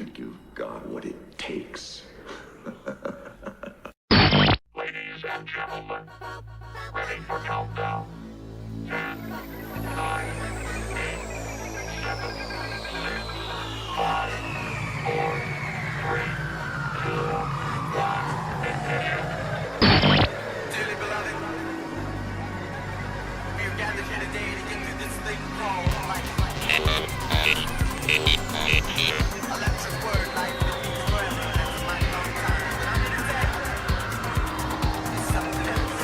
think you've got what it takes? Ladies and gentlemen, ready for countdown. 10, 9, 8, 7, 6, 5, 4, 3, 2, 1, ignition. Dearly beloved, we are gathered here today to get through this thing called life. Electric word life that means forever. That's a mighty long time. But I'm gonna say it's something else.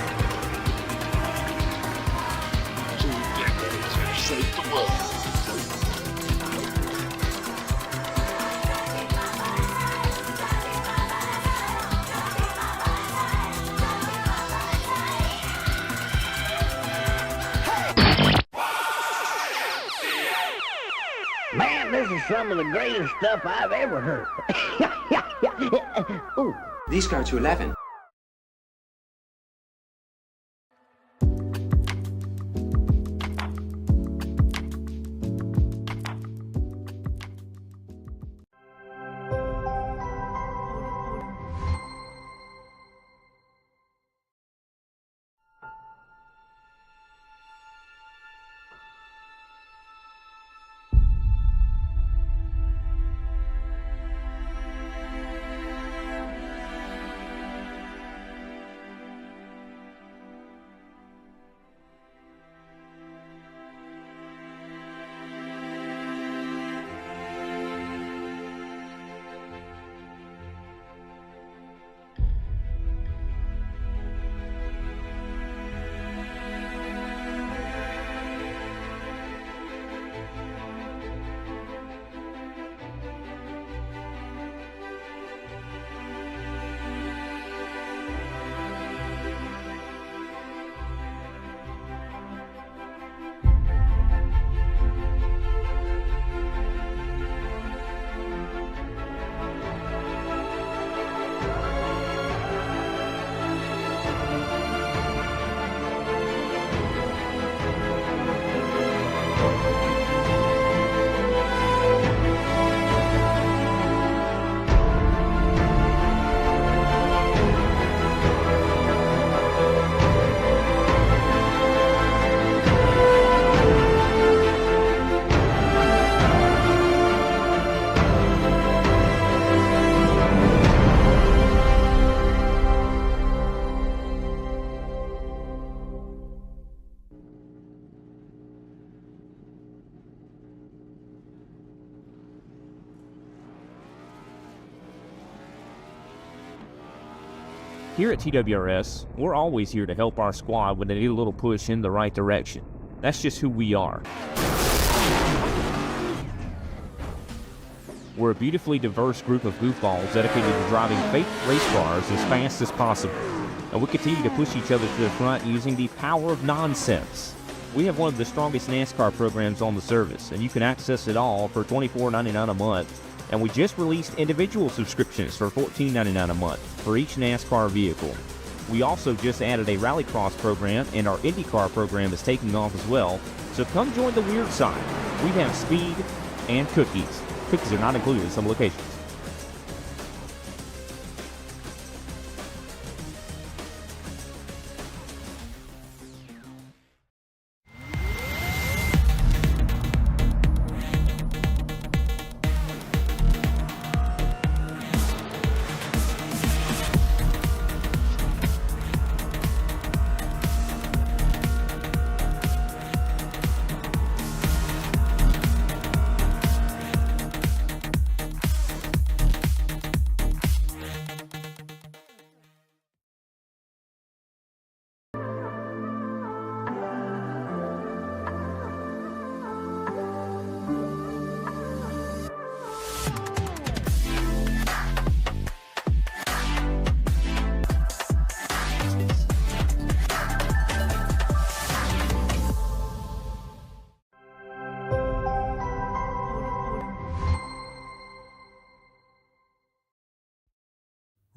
Man, this is some of the greatest stuff I've ever heard. Ooh. These go to 11. Here at TWRS, we're always here to help our squad when they need a little push in the right direction. That's just who we are. We're a beautifully diverse group of goofballs dedicated to driving fake race cars as fast as possible. And we continue to push each other to the front using the power of nonsense. We have one of the strongest NASCAR programs on the service, and you can access it all for $24.99 a month. And we just released individual subscriptions for $14.99 a month for each NASCAR vehicle. We also just added a rallycross program, and our IndyCar program is taking off as well. So come join the weird side. We have speed and cookies. Cookies are not included in some locations.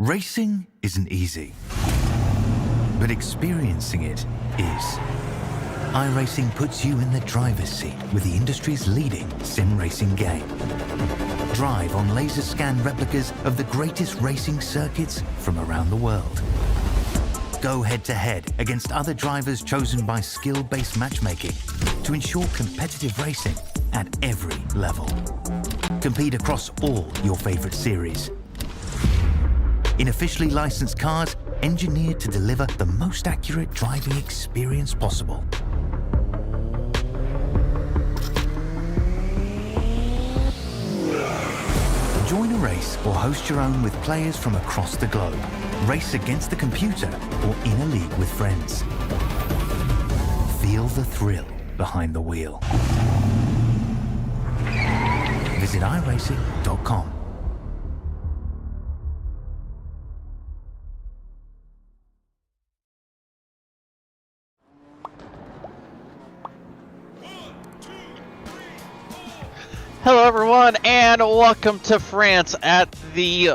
Racing isn't easy, but experiencing it is. iRacing puts you in the driver's seat with the industry's leading sim racing game. drive on laser scan replicas of the greatest racing circuits from around the world. Go head-to-head against other drivers chosen by skill-based matchmaking to ensure competitive racing at every level. Compete across all your favorite series in officially licensed cars engineered to deliver the most accurate driving experience possible. Join a race or host your own with players from across the globe. Race against the computer or in a league with friends. Feel the thrill behind the wheel. Visit iRacing.com. Hello everyone and welcome to France at the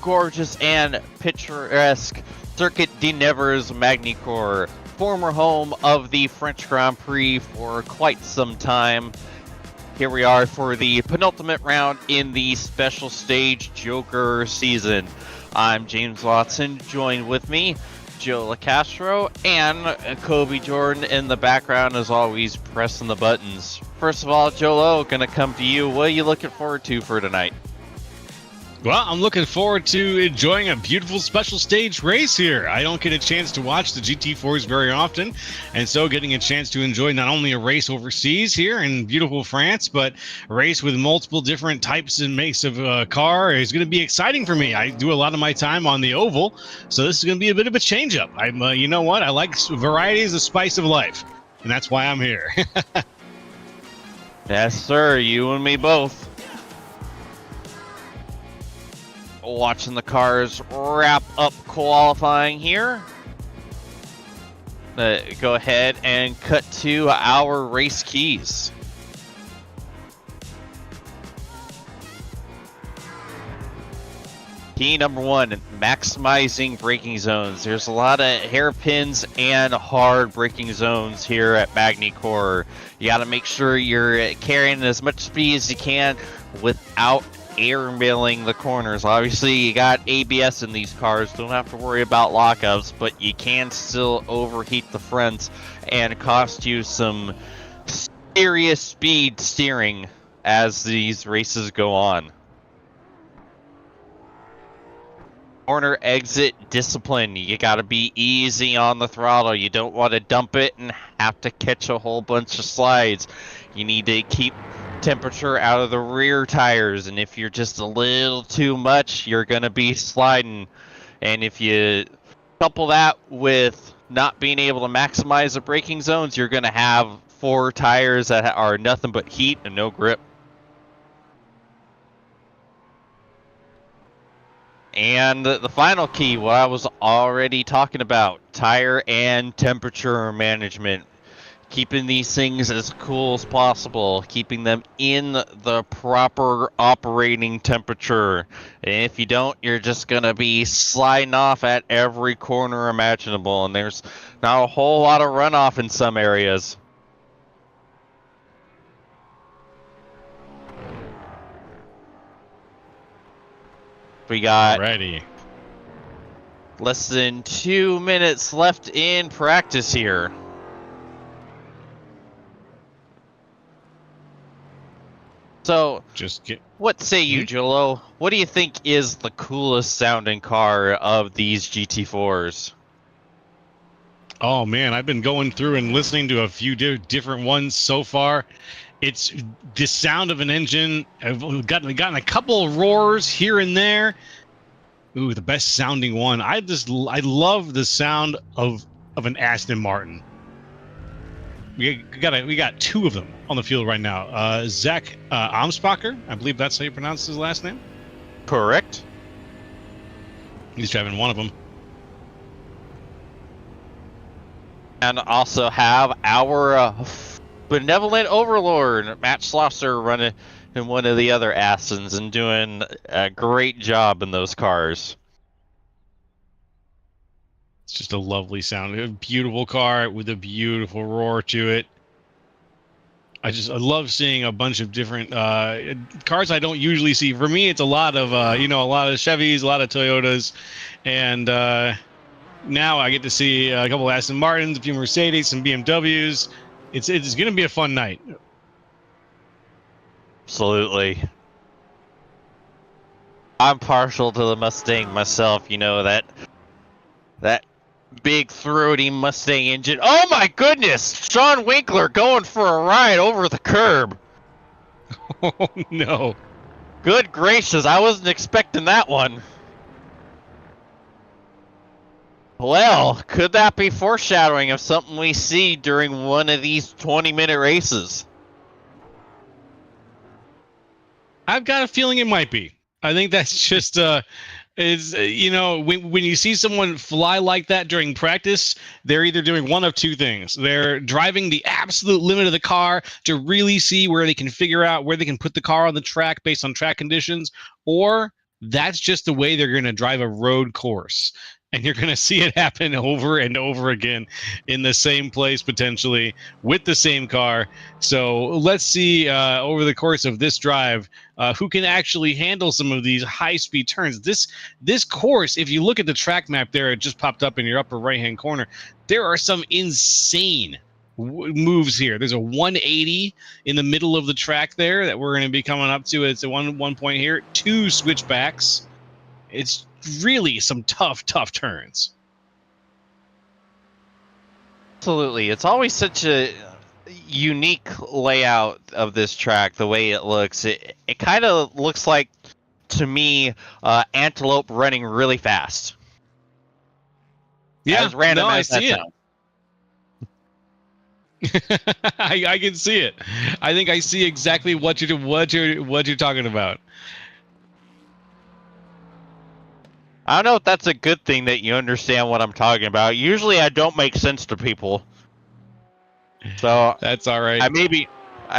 gorgeous and picturesque Circuit de Magny-Cours, former home of the French Grand Prix for quite some time. Here we are for the penultimate round in the special stage Joker season. I'm James Watson, joined with me Joe LaCastro and Kobe Jordan in the background, as always, pressing the buttons. First of all, Joe, gonna come to you. What are you looking forward to for tonight? Well, I'm looking forward to enjoying a beautiful special stage race here. I don't get a chance to watch the GT4s very often, and so getting a chance to enjoy not only a race overseas here in beautiful France, but a race with multiple different types and makes of car is going to be exciting for me. I do a lot of my time on the oval, so this is going to be a bit of a change-up. You know what? I like variety is the spice of life, and that's why I'm here. Yes, sir. You and me both. Watching the cars wrap up qualifying here. Go ahead and cut to our race keys. Key number one, maximizing braking zones. There's a lot of hairpins and hard braking zones here at Magny-Cours. You got to make sure you're carrying as much speed as you can without airmailing the corners. Obviously, you got ABS in these cars, don't have to worry about lockups, but you can still overheat the fronts and cost you some serious speed steering as these races go on. Corner exit discipline. You got to be easy on the throttle. You don't want to dump it and have to catch a whole bunch of slides. You need to keep temperature out of the rear tires, and if you're just a little too much, you're going to be sliding. And if you couple that with not being able to maximize the braking zones, you're going to have four tires that are nothing but heat and no grip. And the final key, what I was already talking about, tire and temperature management. Keeping these things as cool as possible, keeping them in the proper operating temperature. And if you don't, you're just going to be sliding off at every corner imaginable, and there's not a whole lot of runoff in some areas. We got less than 2 minutes left in practice here. So, what say you, Jolo? What do you think is the coolest sounding car of these GT4s? Oh man, I've been going through and listening to a few different ones so far. It's the sound of an engine. I've gotten a couple of roars here and there. Ooh, the best sounding one. I love the sound of an Aston Martin. We got two of them on the field right now. Zach Amspacher, I believe that's how you pronounce his last name. Correct. He's driving one of them. And also have our benevolent overlord, Matt Schlosser, running in one of the other Astons and doing a great job in those cars. It's just a lovely sound. A beautiful car with a beautiful roar to it. I love seeing a bunch of different cars I don't usually see. For me, it's a lot of a lot of Chevys, a lot of Toyotas, and now I get to see a couple of Aston Martins, a few Mercedes, some BMWs. It's going to be a fun night. Absolutely. I'm partial to the Mustang myself. You know that big throaty Mustang engine. Oh my goodness! Sean Winkler going for a ride over the curb. Oh no! Good gracious! I wasn't expecting that one. Well, could that be foreshadowing of something we see during one of these 20-minute races? I've got a feeling it might be. I think that's just when you see someone fly like that during practice, they're either doing one of two things. They're driving the absolute limit of the car to really see where they can figure out where they can put the car on the track based on track conditions, or that's just the way they're going to drive a road course. And you're going to see it happen over and over again in the same place, potentially with the same car. So let's see over the course of this drive who can actually handle some of these high-speed turns. This course, if you look at the track map there, it just popped up in your upper right-hand corner. There are some insane moves here. There's a 180 in the middle of the track there that we're going to be coming up to. It's a one point here. 2 switchbacks. It's really some tough turns. Absolutely. It's always such a unique layout of this track, the way it looks. It kind of looks like, to me, antelope running really fast. Yeah, as random no, as I see that it. I can see it. I think I see exactly what you're talking about. I don't know if that's a good thing that you understand what I'm talking about. Usually I don't make sense to people. So that's all right. I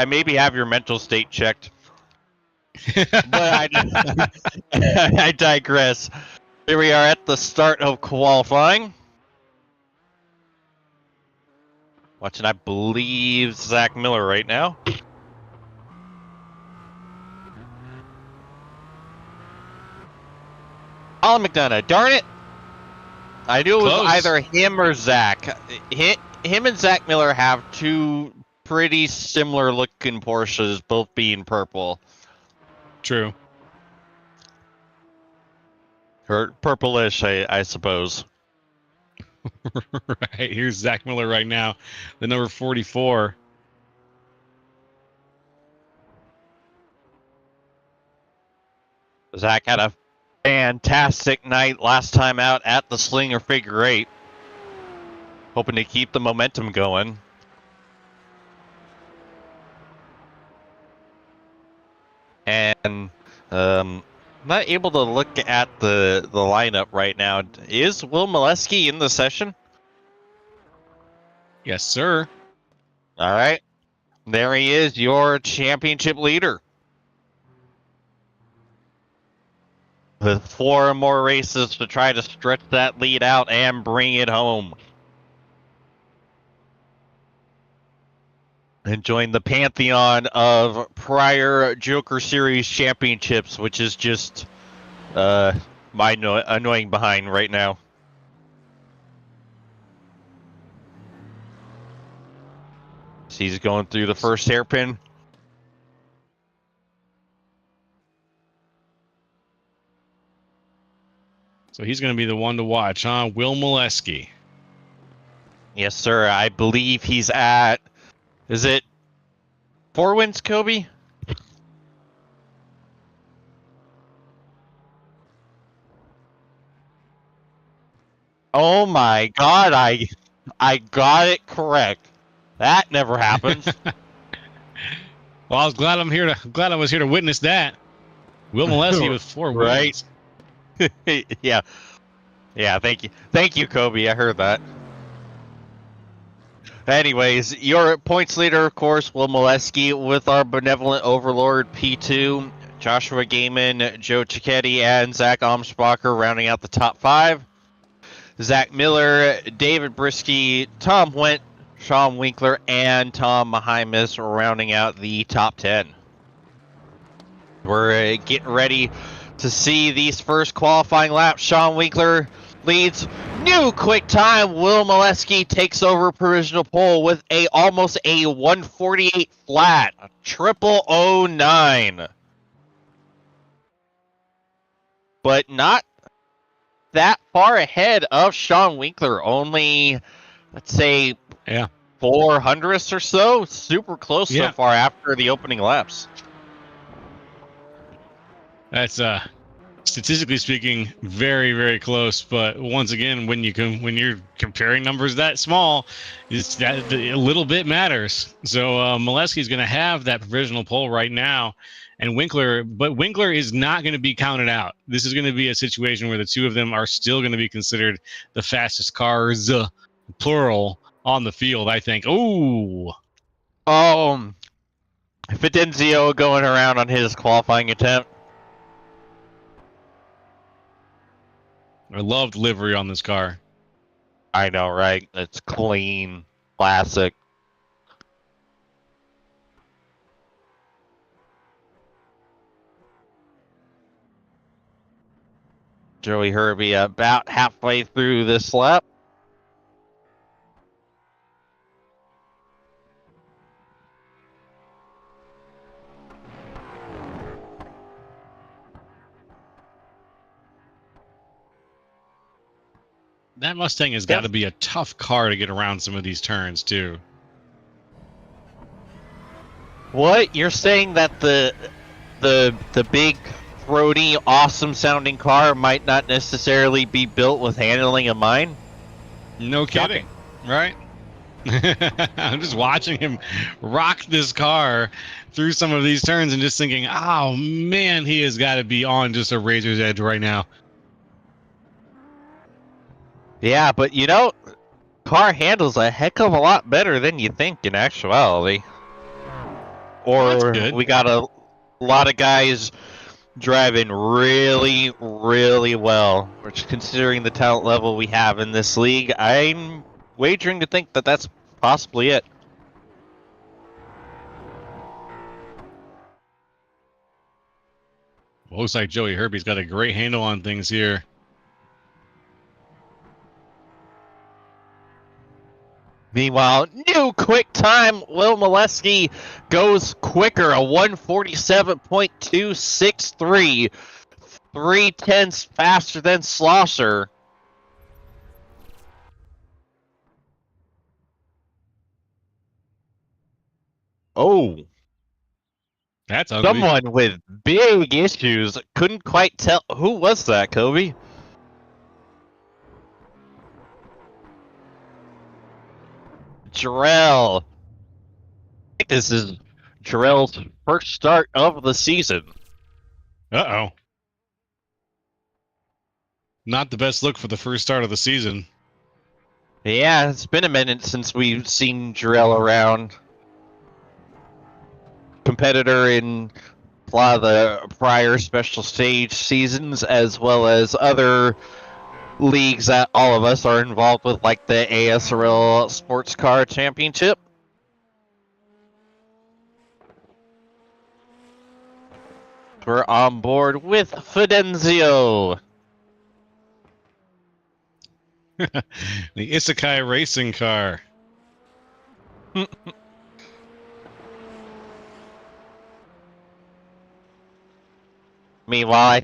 maybe have your mental state checked. But I digress. Here we are at the start of qualifying. Watching, I believe, Zach Miller right now. Colin McDonough, darn it! I knew it was either him or Zach. Him and Zach Miller have 2 pretty similar looking Porsches, both being purple. True. Or purplish, I suppose. Right, here's Zach Miller right now, the number 44. Zach had a fantastic night last time out at the Slinger Figure 8. Hoping to keep the momentum going. And I'm not able to look at the lineup right now. Is Will Molesky in the session? Yes, sir. All right. There he is, your championship leader. With 4 more races to try to stretch that lead out and bring it home. And join the pantheon of prior Joker Series championships, which is just my annoying behind right now. He's going through the first hairpin. So he's going to be the one to watch, huh? Will Molesky. Yes, sir. I believe he's at... Is it 4 wins, Kobe? Oh my God! I got it correct. That never happens. Well, I was glad I was here to witness that. Will Molesky with 4 wins. Right. Yeah. Thank you, Kobe. I heard that. Anyways, your points leader, of course, Will Molesky, with our benevolent overlord P2, Joshua Gaiman, Joe Cicchetti, and Zach Amsbacher rounding out the top 5. Zach Miller, David Brisky, Tom Wendt, Sean Winkler and Tom Mahimis rounding out the top 10. We're getting ready to see these first qualifying laps. Sean Winkler leads. New quick time. Will Molesky takes over provisional pole with almost a 148 flat. A 0009. But not that far ahead of Sean Winkler. Only, let's say, 400ths or so. Super close so far after the opening laps. That's statistically speaking very, very close. But once again, when you're comparing numbers that small, it's that a little bit matters. So Molesky's going to have that provisional pole right now, and Winkler is not going to be counted out. This is going to be a situation where the two of them are still going to be considered the fastest cars, plural, on the field, I think. Fidenzio going around on his qualifying attempt. I love the livery on this car. I know, right? It's clean, classic. Joey Herbie about halfway through this lap. That Mustang has got to be a tough car to get around some of these turns, too. What? You're saying that the big, throaty, awesome-sounding car might not necessarily be built with handling in mind? No kidding, right? I'm just watching him rock this car through some of these turns and just thinking, oh, man, he has got to be on just a razor's edge right now. Yeah, but you know, car handles a heck of a lot better than you think in actuality. Or we got a lot of guys driving really, really well. Which, considering the talent level we have in this league, I'm wagering to think that that's possibly it. Well, looks like Joey Herbie's got a great handle on things here. Meanwhile, new quick time. Will Molesky goes quicker, a 147.263. 3/10 faster than Slosser. Oh. That's ugly. Someone with big issues. Couldn't quite tell. Who was that, Kobe? Jarrell. I think this is Jarrell's first start of the season. Uh-oh. Not the best look for the first start of the season. Yeah, it's been a minute since we've seen Jarrell around. Competitor in a lot of the prior special stage seasons, as well as other leagues that all of us are involved with, like the ASRL Sports Car Championship. We're on board with Fidenzio. The Isekai racing car. Meanwhile, I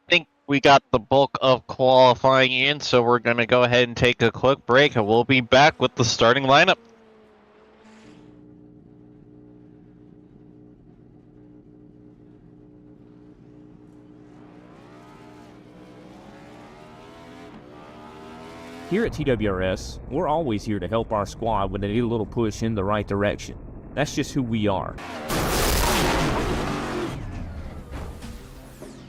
think we got the bulk of qualifying in, so we're going to go ahead and take a quick break, and we'll be back with the starting lineup. Here at TWRS, we're always here to help our squad when they need a little push in the right direction. That's just who we are.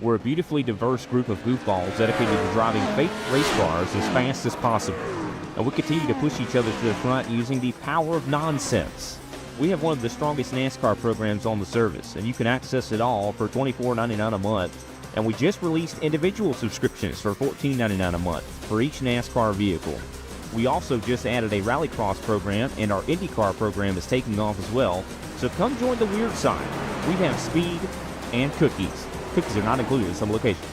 We're a beautifully diverse group of goofballs dedicated to driving fake race cars as fast as possible. And we continue to push each other to the front using the power of nonsense. We have one of the strongest NASCAR programs on the service, and you can access it all for $24.99 a month. And we just released individual subscriptions for $14.99 a month for each NASCAR vehicle. We also just added a rallycross program, and our IndyCar program is taking off as well. So come join the weird side. We have speed and cookies. Cookies are not included in some locations.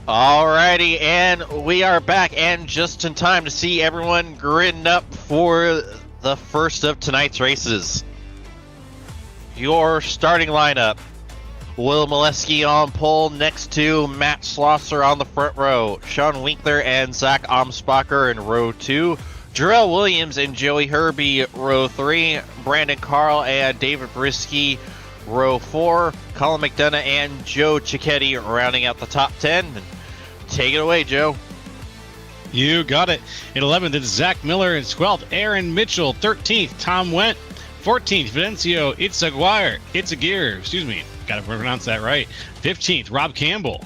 Alrighty, and we are back, and just in time to see everyone gritting up for the first of tonight's races. Your starting lineup: Will Molesky on pole next to Matt Schlosser on the front row, Sean Winkler and Zach Amsbacher in row 2, Jarrell Williams and Joey Herbie row 3, Brandon Carl and David Brisky row 4, Colin McDonough and Joe Cicchetti rounding out the top 10. Take it away, Joe. You got it. In 11th, it's Zach Miller. In 12th, Aaron Mitchell. 13th, Tom Wendt. 14th, Fidencio Itzaguirre. Excuse me. Got to pronounce that right. 15th, Rob Campbell.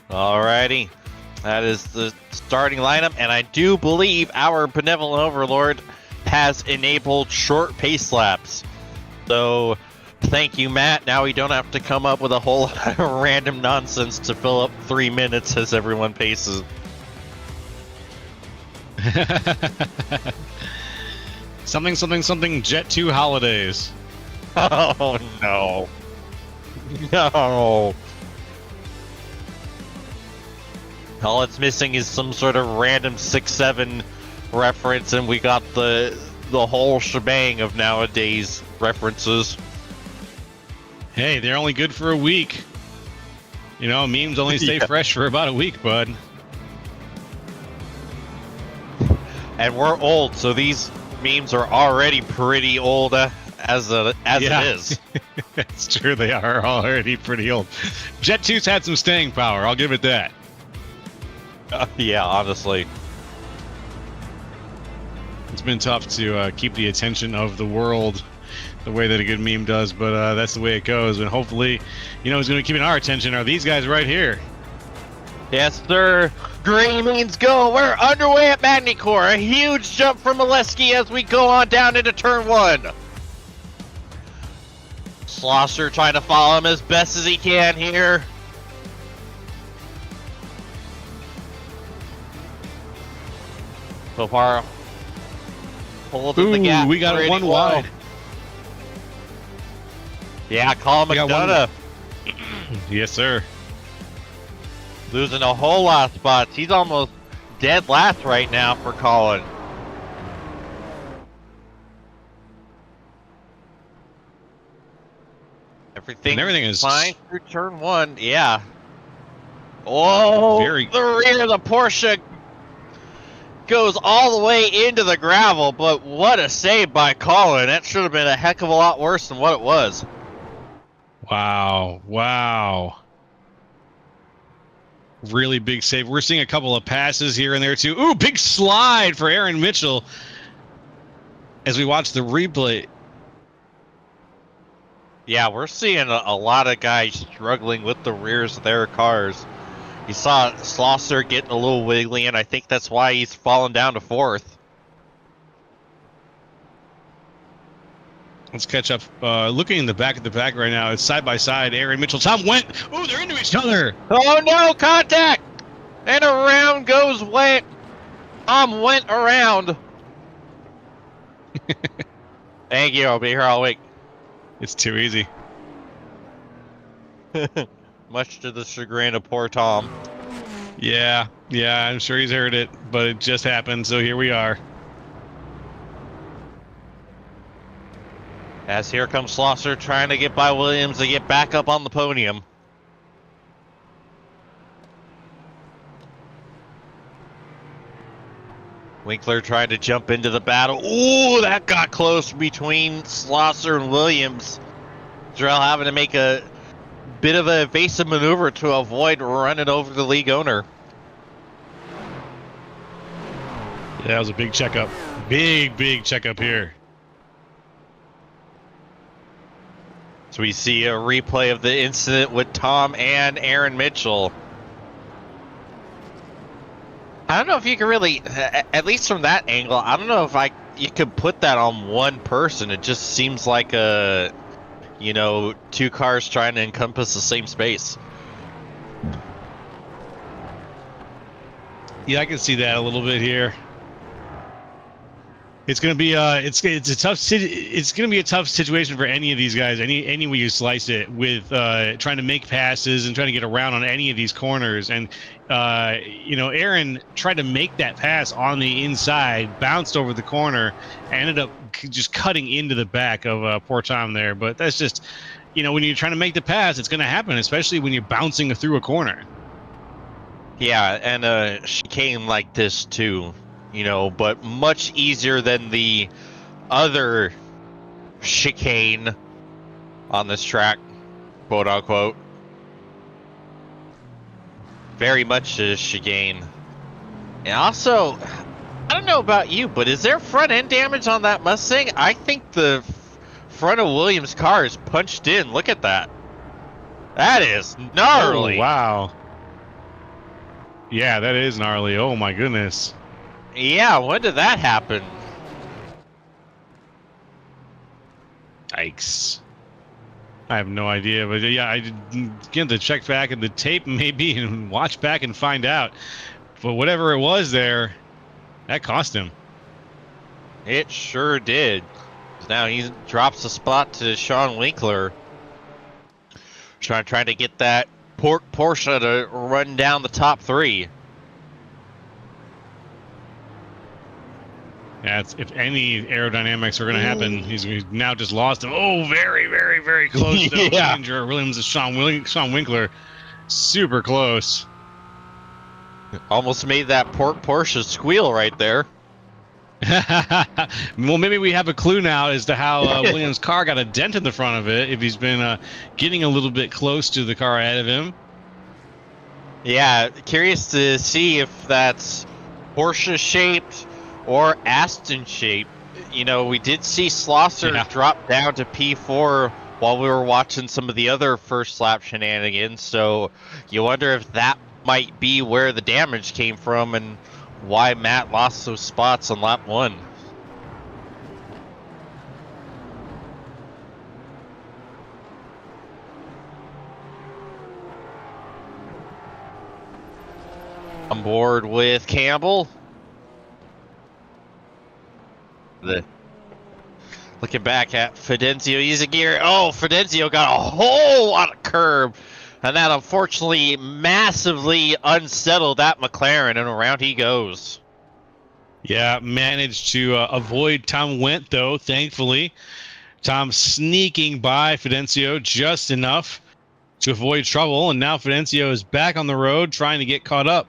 Alrighty. That is the starting lineup, and I do believe our benevolent overlord has enabled short pace laps. So thank you, Matt. Now we don't have to come up with a whole lot of random nonsense to fill up 3 minutes as everyone paces. something Jet 2 holidays. Oh, no. No. All it's missing is some sort of random 6-7 reference, and we got the whole shebang of nowadays references. Hey, they're only good for a week. You know, memes only stay fresh for about a week, bud. And we're old, so these memes are already pretty old as it is. That's true, they are already pretty old. Jet 2's had some staying power, I'll give it that. Yeah, honestly. It's been tough to keep the attention of the world the way that a good meme does, but that's the way it goes. And hopefully, you know, who's going to be keeping our attention are these guys right here. Yes, sir. Green means go. We're underway at Magny-Cours. A huge jump from Molesky as we go on down into turn 1. Schlosser trying to follow him as best as he can here. So far, holding the gap. We got it one wide. Yeah, Colin McDonough. Yes, sir. Losing a whole lot of spots. He's almost dead last right now for Colin. Everything is fine through turn 1. Yeah. Oh, the rear of the Porsche goes all the way into the gravel, but what a save by Colin. That should have been a heck of a lot worse than what it was. Wow. Really big save. We're seeing a couple of passes here and there, too. Ooh, big slide for Aaron Mitchell as we watch the replay. Yeah, we're seeing a lot of guys struggling with the rears of their cars. You saw Schlosser getting a little wiggly, and I think that's why he's fallen down to 4th. Let's catch up. Looking in the back of the pack right now, it's side by side. Aaron Mitchell, Tom Went. Oh, they're into each other. Oh no, contact! And around goes Went. Went around. Thank you, I'll be here all week. It's too easy. Much to the chagrin of poor Tom. Yeah, I'm sure he's heard it, but it just happened, so here we are. As here comes Schlosser trying to get by Williams to get back up on the podium. Winkler trying to jump into the battle. Ooh, that got close between Schlosser and Williams. Jarrell having to make a bit of an evasive maneuver to avoid running over the league owner. Yeah, that was a big checkup. Big checkup here. So we see a replay of the incident with Tom and Aaron Mitchell. I don't know if you can really, at least from that angle, I don't know if you could put that on one person. It just seems like a, two cars trying to encompass the same space. Yeah, I can see that a little bit here. It's gonna be it's a tough it's gonna be a tough situation for any of these guys, any way you slice it, with trying to make passes and trying to get around on any of these corners. And Aaron tried to make that pass on the inside, bounced over the corner, ended up just cutting into the back of poor Tom there. But that's just, when you're trying to make the pass, it's gonna happen, especially when you're bouncing through a corner. Yeah, and chicane like this too. But much easier than the other chicane on this track, quote unquote. Very much a chicane. And also, I don't know about you, but is there front end damage on that Mustang? I think the front of Williams' car is punched in. Look at that. That is gnarly. Oh, wow. Yeah, that is gnarly. Oh my goodness. Yeah, when did that happen? Yikes. I have no idea, but yeah, I did get to check back in the tape maybe and watch back and find out. But whatever it was there, that cost him. It sure did. Now he drops the spot to Sean Winkler. Trying to get that Porsche to run down the top three. Yeah, if any aerodynamics are going to happen, he's now just lost him. Oh, very close to Andrew Williams and Sean Winkler. Super close. Almost made that Porsche squeal right there. Well, maybe we have a clue now as to how Williams' car got a dent in the front of it, if he's been getting a little bit close to the car ahead of him. Yeah, curious to see if that's Porsche-shaped or Aston-shaped. We did see Schlosser drop down to P4 while we were watching some of the other first lap shenanigans, so you wonder if that might be where the damage came from and why Matt lost those spots on lap 1. On board with Campbell. Looking back at Fidenzio, he's a gear. Oh, Fidenzio got a whole lot of curb, and that unfortunately massively unsettled that McLaren, and around he goes. Yeah, managed to avoid Tom Went, though, thankfully. Tom sneaking by Fidencio just enough to avoid trouble, and now Fidencio is back on the road trying to get caught up.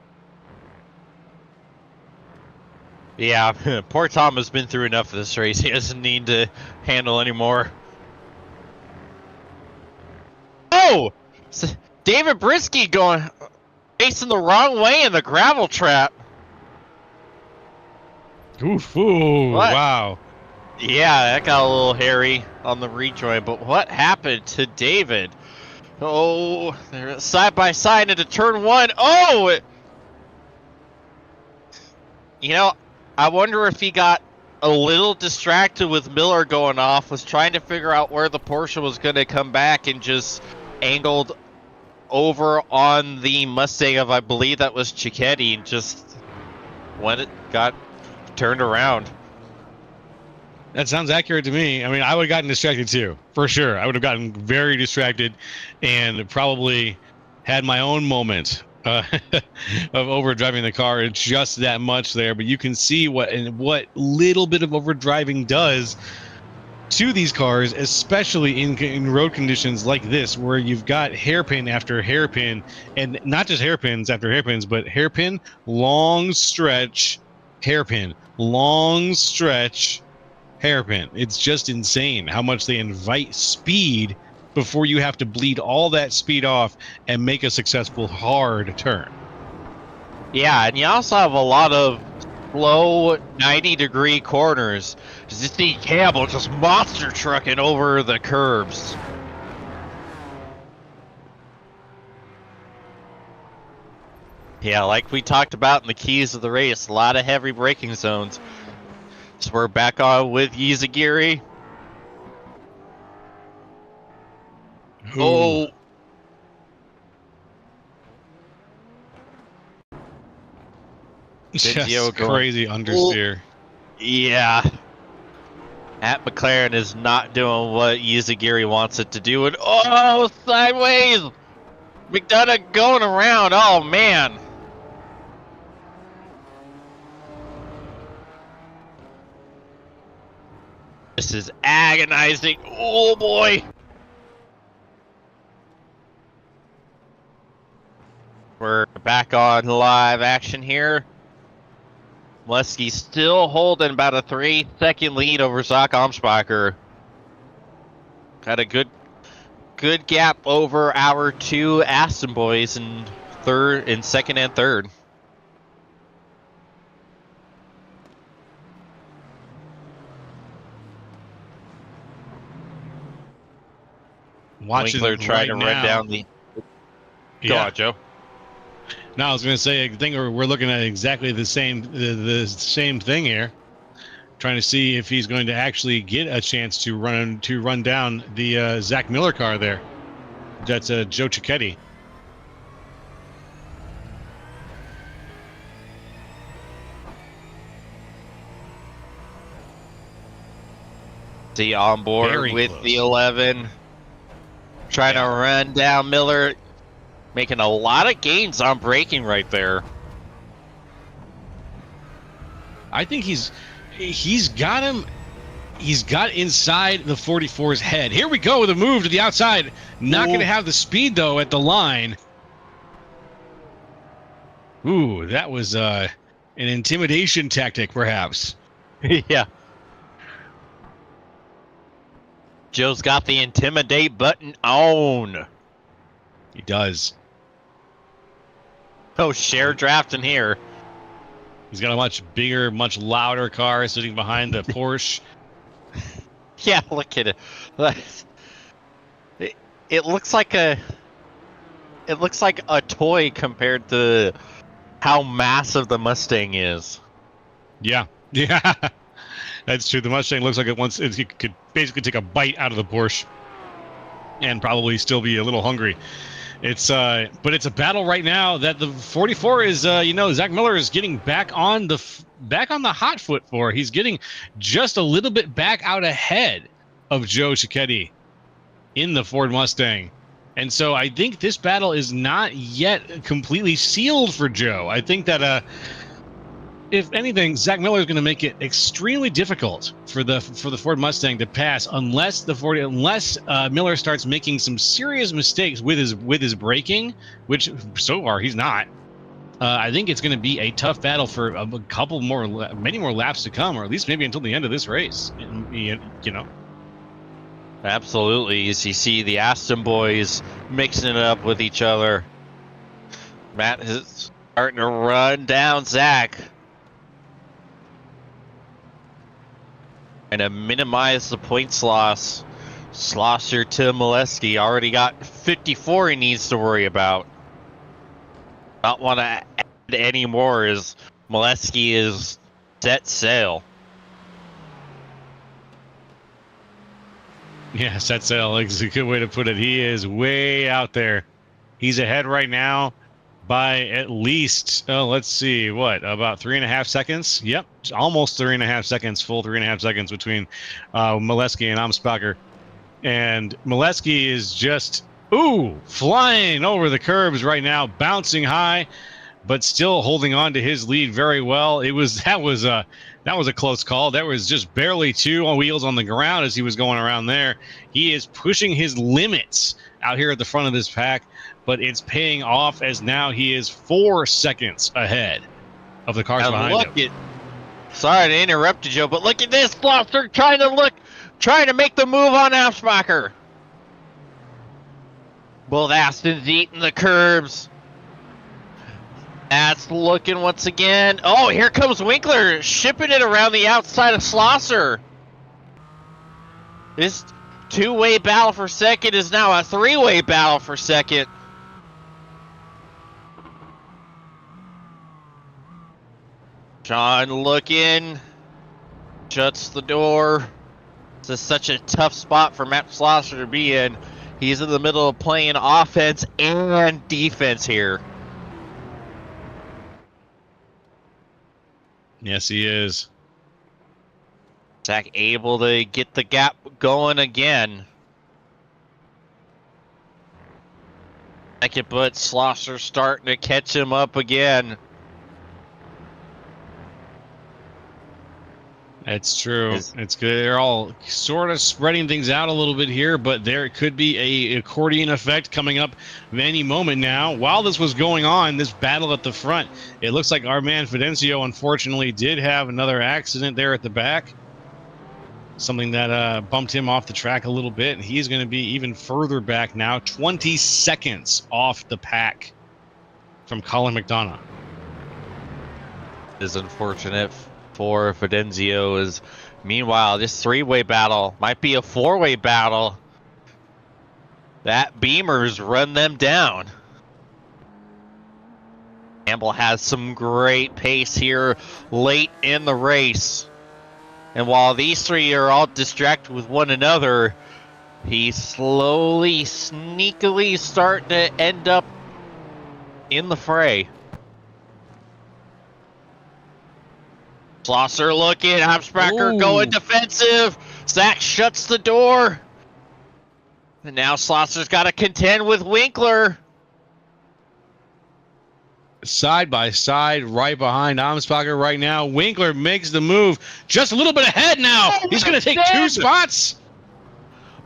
Yeah, poor Tom has been through enough of this race. He doesn't need to handle anymore. Oh! David Brisky going facing the wrong way in the gravel trap. Oof, ooh, wow. Yeah, that got a little hairy on the rejoin, but what happened to David? Oh, they're side by side into turn 1. Oh! I wonder if he got a little distracted with Miller going off, was trying to figure out where the Porsche was going to come back, and just angled over on the Mustang of, I believe that was Cicchetti, and just when it got turned around. That sounds accurate to me. I mean, I would have gotten distracted too, for sure. I would have gotten very distracted and probably had my own moment of overdriving the car. It's just that much there, but you can see what little bit of overdriving does to these cars, especially in road conditions like this, where you've got hairpin after hairpin, and not just hairpins after hairpins, but hairpin, long stretch, hairpin, long stretch, hairpin. It's just insane how much they invite speed before you have to bleed all that speed off and make a successful hard turn. Yeah, and you also have a lot of slow 90-degree corners. Just see Campbell just monster trucking over the curbs. Yeah, like we talked about in the keys of the race, a lot of heavy braking zones. So we're back on with Yzagiri. Oh. Just crazy understeer. Yeah. At McLaren is not doing what Yzagiri wants it to do. And oh, sideways! McDonough going around. Oh, man. This is agonizing. Oh, boy. We're back on live action here. Molesky still holding about a 3-second lead over Zach Amsbacher. Got a good gap over our two Aston boys in second and third. Watching Winkler trying to run down the. Go on, Joe. No, I was going to say, I think we're looking at exactly the same thing here, trying to see if he's going to actually get a chance to run down the Zach Miller car there. That's Joe Cicchetti. See on board Very with close. the 11, trying to run down Miller. Making a lot of gains on braking right there. I think he's got him. He's got inside the 44's head. Here we go with a move to the outside. Not going to have the speed though at the line. Ooh, that was an intimidation tactic, perhaps. Yeah. Joe's got the intimidate button on. He does. Oh, share drafting here. He's got a much bigger, much louder car sitting behind the Porsche. Yeah, look at it. It looks like a toy compared to how massive the Mustang is. Yeah, that's true. The Mustang looks like it could basically take a bite out of the Porsche, and probably still be a little hungry. But it's a battle right now that the 44 is, Zach Miller is getting back on the hot foot for. He's getting just a little bit back out ahead of Joe Cicchetti in the Ford Mustang. And so I think this battle is not yet completely sealed for Joe. I think that, if anything, Zach Miller is going to make it extremely difficult for the Ford Mustang to pass unless Miller starts making some serious mistakes with his braking, which so far he's not. I think it's going to be a tough battle for many more laps to come, or at least maybe until the end of this race. Absolutely. As you see the Aston boys mixing it up with each other. Matt is starting to run down Zach. And to minimize the points loss. Schlosser to Molesky already got 54 he needs to worry about. Not want to add any more as Molesky is set sail. Yes, that's a good way to put it. He is way out there. He's ahead right now by at least, let's see, what, about 3.5 seconds? Yep, almost 3.5 seconds, full 3.5 seconds between Molesky and Amsbacher. And Molesky is just, flying over the curbs right now, bouncing high, but still holding on to his lead very well. That was a close call. That was just barely 2 wheels on the ground as he was going around there. He is pushing his limits out here at the front of this pack, but it's paying off as now he is 4 seconds ahead of the cars behind him. Sorry to interrupt you, Joe, but look at this. Slosser trying to make the move on Amsbacher. Both Astons eating the curbs. That's looking once again. Oh, here comes Winkler shipping it around the outside of Slosser. This two-way battle for second is now a three-way battle for second. John looking, shuts the door. This is such a tough spot for Matt Slosser to be in. He's in the middle of playing offense and defense here. Yes, he is. Zach able to get the gap going again. Second, but Slosser starting to catch him up again. That's true. It's good. They're all sort of spreading things out a little bit here, but there could be a accordion effect coming up any moment now. While this was going on, this battle at the front, it looks like our man Fidencio unfortunately did have another accident there at the back. Something that bumped him off the track a little bit, and he's going to be even further back now, 20 seconds off the pack from Colin McDonough. It is unfortunate for Fidencio. Is meanwhile this three-way battle might be a four-way battle. That Beamer's run them down. Campbell has some great pace here late in the race. And while these three are all distracted with one another, he's slowly, sneakily starting to end up in the fray. Slosser looking, Amsbacher going defensive. Zach shuts the door. And now Slosser's got to contend with Winkler. Side by side, right behind Amsbacher right now. Winkler makes the move just a little bit ahead now. He's going to take 2 spots.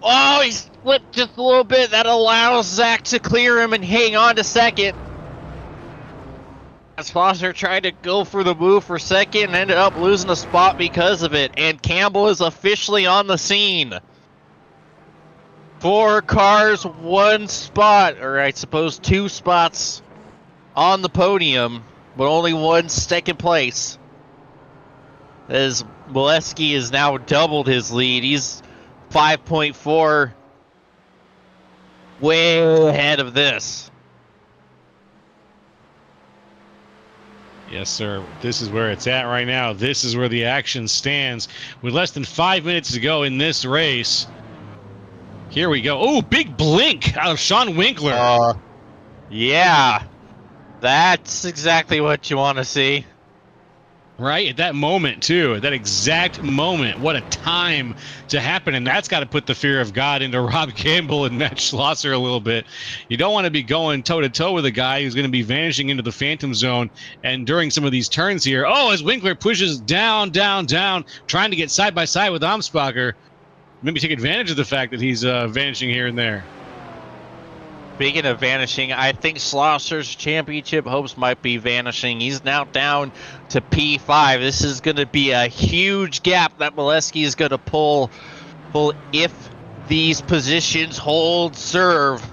Oh, he slipped just a little bit. That allows Zach to clear him and hang on to second. Slosser tried to go for the move for second and ended up losing a spot because of it. And Campbell is officially on the scene. 4 cars, 1 spot, or I suppose 2 spots on the podium, but only 1 second place. As Molesky has now doubled his lead. He's 5.4 way ahead of this. Yes, sir. This is where it's at right now. This is where the action stands. With less than 5 minutes to go in this race. Here we go. Oh, big blink out of Sean Winkler. Yeah. That's exactly what you want to see. Right? At that moment, too. At that exact moment. What a time to happen. And that's got to put the fear of God into Rob Campbell and Matt Schlosser a little bit. You don't want to be going toe-to-toe with a guy who's going to be vanishing into the phantom zone. And during some of these turns here, as Winkler pushes down, down, down, trying to get side by side with Amsbacher, maybe take advantage of the fact that he's vanishing here and there. Speaking of vanishing, I think Schlosser's championship hopes might be vanishing. He's now down to P5. This is going to be a huge gap that Molesky is going to pull if these positions hold serve.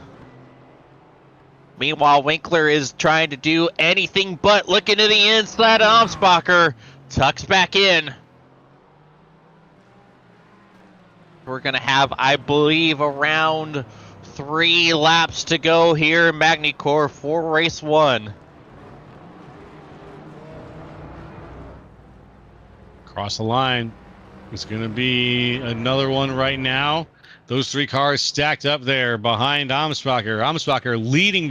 Meanwhile, Winkler is trying to do anything but looking to the inside of Amsbacher. Tucks back in. We're going to have, I believe, around 3 laps to go here in Magny-Cours for race 1. Across the line. It's going to be another one right now. Those three cars stacked up there behind Amsbacher. Amsbacher leading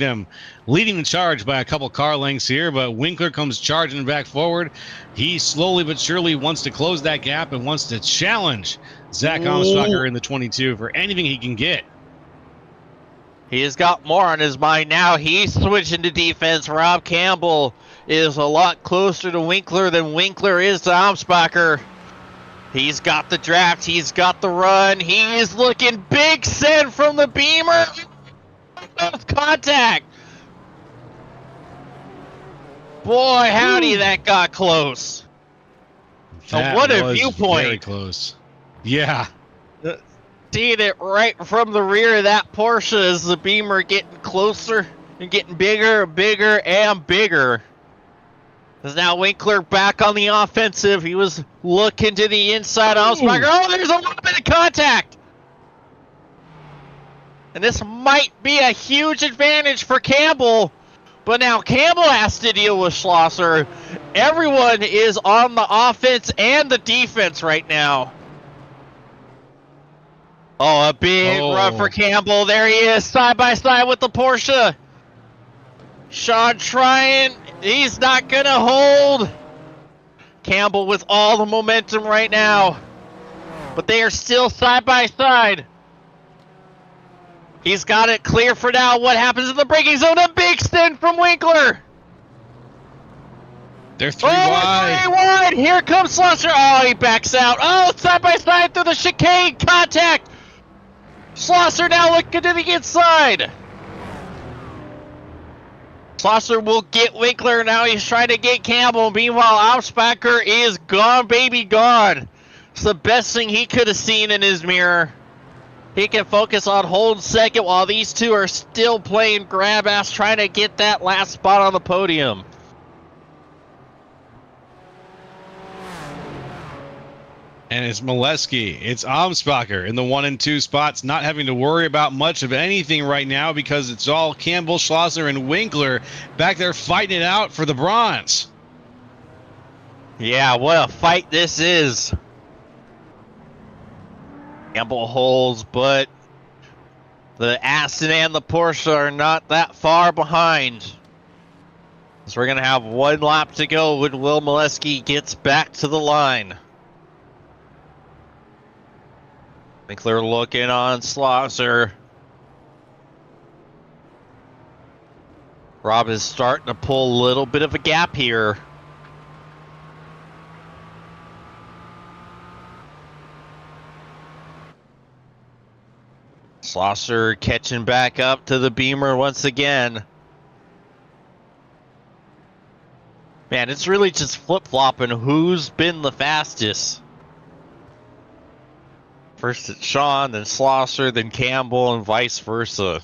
the charge by a couple car lengths here, but Winkler comes charging back forward. He slowly but surely wants to close that gap and wants to challenge Zach Amsbacher in the 22 for anything he can get. He has got more on his mind now. He's switching to defense. Rob Campbell is a lot closer to Winkler than Winkler is to Amsbacher. He's got the draft. He's got the run. He is looking big send from the Beamer. Contact. Boy, howdy, that got close. That what a was viewpoint. Very close. Yeah. Seeing it right from the rear of that Porsche as the Beamer getting closer and getting bigger and bigger and bigger. As now Winkler back on the offensive. He was looking to the inside. Amsbacher. Oh, there's a little bit of contact. And this might be a huge advantage for Campbell. But now Campbell has to deal with Schlosser. Everyone is on the offense and the defense right now. Oh, a big run for Campbell. There he is, side by side with the Porsche. Sean trying. He's not going to hold. Campbell with all the momentum right now. But they are still side by side. He's got it clear for now. What happens in the braking zone? A big stint from Winkler. They're three wide. 3 wide. Here comes Schlosser. Oh, he backs out. Oh, side by side through the chicane. Contact. Schlosser now looking to the inside. Schlosser will get Winkler. Now he's trying to get Campbell. Meanwhile, Amsbacher is gone, baby, gone. It's the best thing he could have seen in his mirror. He can focus on hold second while these two are still playing grab ass, trying to get that last spot on the podium. And it's Molesky, it's Amsbacher in the 1 and 2 spots, not having to worry about much of anything right now because it's all Campbell, Schlosser, and Winkler back there fighting it out for the bronze. Yeah, what a fight this is. Campbell holds, but the Aston and the Porsche are not that far behind. So we're going to have 1 lap to go when Will Molesky gets back to the line. Winkler looking on Schlosser. Rob is starting to pull a little bit of a gap here. Schlosser catching back up to the Beamer once again. Man, it's really just flip-flopping who's been the fastest. First it's Sean, then Schlosser, then Campbell, and vice versa.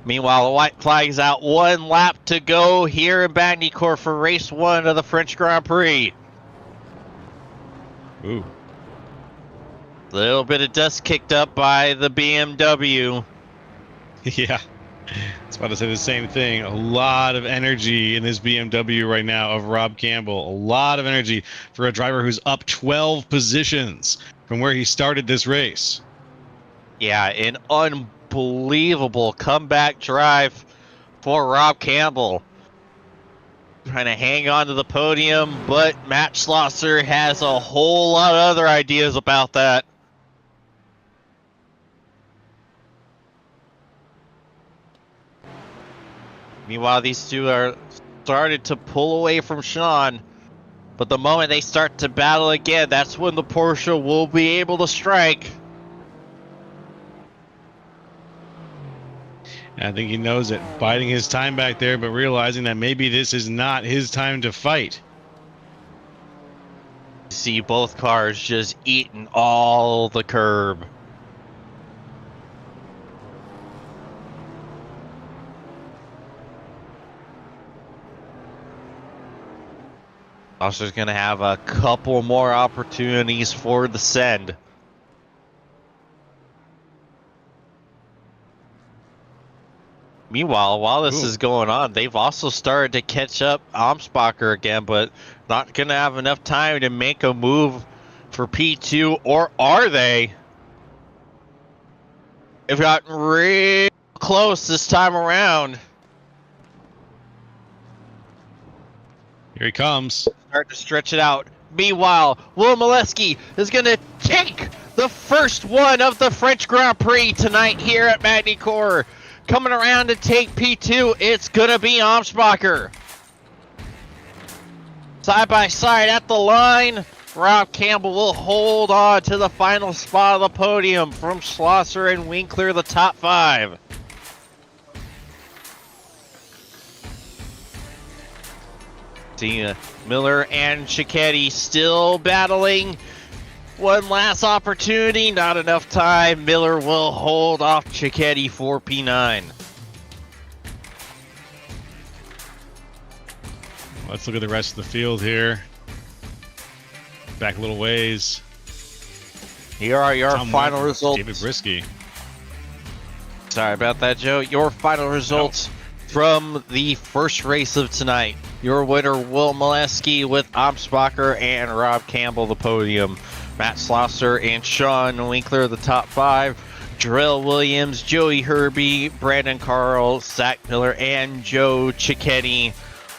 Meanwhile, the white flag's out. 1 lap to go here in Magny-Cours for race 1 of the French Grand Prix. Ooh. Little bit of dust kicked up by the BMW. Yeah. I was about to say the same thing. A lot of energy in this BMW right now of Rob Campbell. A lot of energy for a driver who's up 12 positions from where he started this race. Yeah, an unbelievable comeback drive for Rob Campbell. Trying to hang on to the podium, but Matt Schlosser has a whole lot of other ideas about that. Meanwhile, these two are started to pull away from Sean, but the moment they start to battle again, that's when the Porsche will be able to strike. I think he knows it, biding his time back there, but realizing that maybe this is not his time to fight. See both cars just eating all the curb. Schlosser's going to have a couple more opportunities for the send. Meanwhile, while this is going on, they've also started to catch up Amsbacher again, but not going to have enough time to make a move for P2, or are they? They've gotten real close this time around. Here he comes. Start to stretch it out. Meanwhile, Will Molesky is going to take the first one of the French Grand Prix tonight here at Magny-Cours. Coming around to take P2, it's going to be Amsbacher. Side by side at the line, Rob Campbell will hold on to the final spot of the podium from Schlosser and Winkler, the top 5. See Miller and Cicchetti still battling. One last opportunity, not enough time. Miller will hold off Cicchetti for P9. Let's look at the rest of the field here. Back a little ways. Here are your Tom final White, results. David Brisky. Sorry about that, Joe. Your final results from the first race of tonight. Your winner, Will Molesky, with Amsbacher and Rob Campbell, the podium. Matt Schlosser and Sean Winkler, the top 5. Jarrell Williams, Joey Herbie, Brandon Carl, Zach Miller, and Joe Cicchetti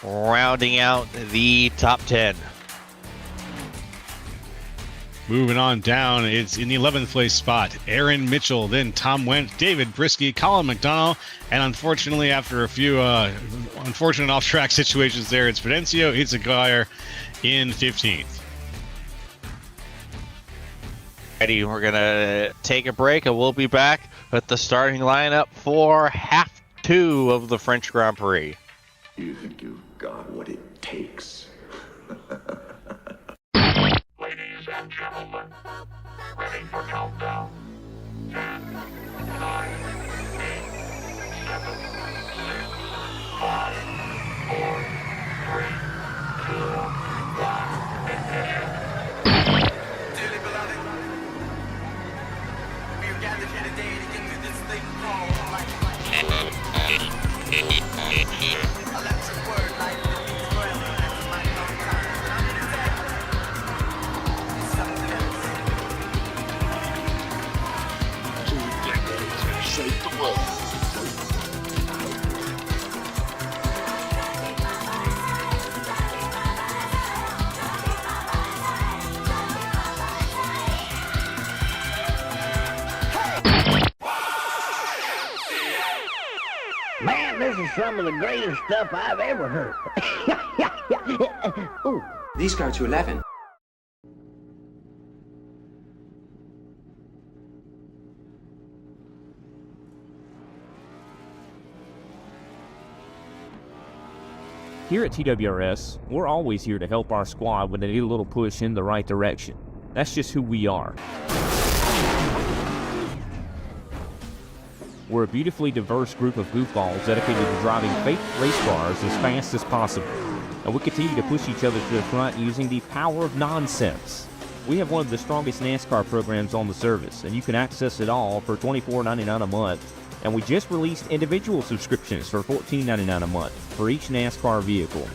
rounding out the top 10. Moving on down, it's in the 11th place spot. Aaron Mitchell, then Tom Wentz, David Brisky, Colin McDonald, and unfortunately, after a few unfortunate off-track situations there, it's Fidencio Itzagire in 15th. Ready, we're going to take a break, and we'll be back with the starting lineup for half 2 of the French Grand Prix. You think you've got what it takes? Ladies and gentlemen, ready for countdown. 10, 9, 8, 7, 6, 5, 4, 3, 2, 1, ignition. Dearly beloved, we are gathered here today to get through this thing called life. Electric word, life that means forever. That's a mighty long time. But I'm gonna tell you, it's something else. 2 decades have shaped the world. Man, this is some of the greatest stuff I've ever heard. Ooh. These go to 11. Here at TWRS, we're always here to help our squad when they need a little push in the right direction. That's just who we are. We're a beautifully diverse group of goofballs dedicated to driving fake race cars as fast as possible. And we continue to push each other to the front using the power of nonsense. We have one of the strongest NASCAR programs on the service, and you can access it all for $24.99 a month. And we just released individual subscriptions for $14.99 a month for each NASCAR vehicle.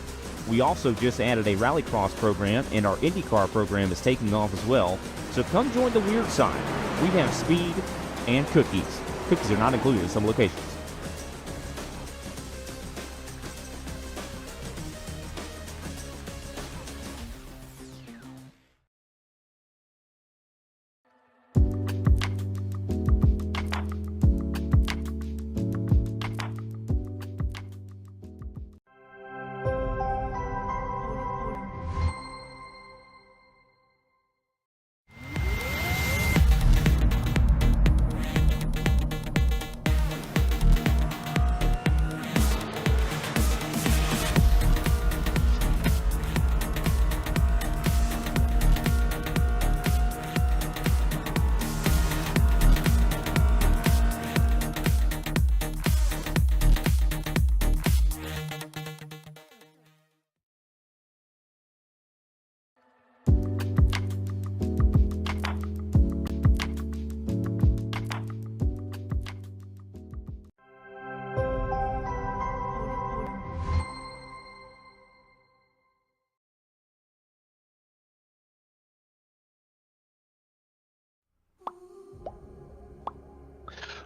We also just added a Rallycross program, and our IndyCar program is taking off as well. So come join the weird side. We have speed and cookies. Cookies are not included in some locations.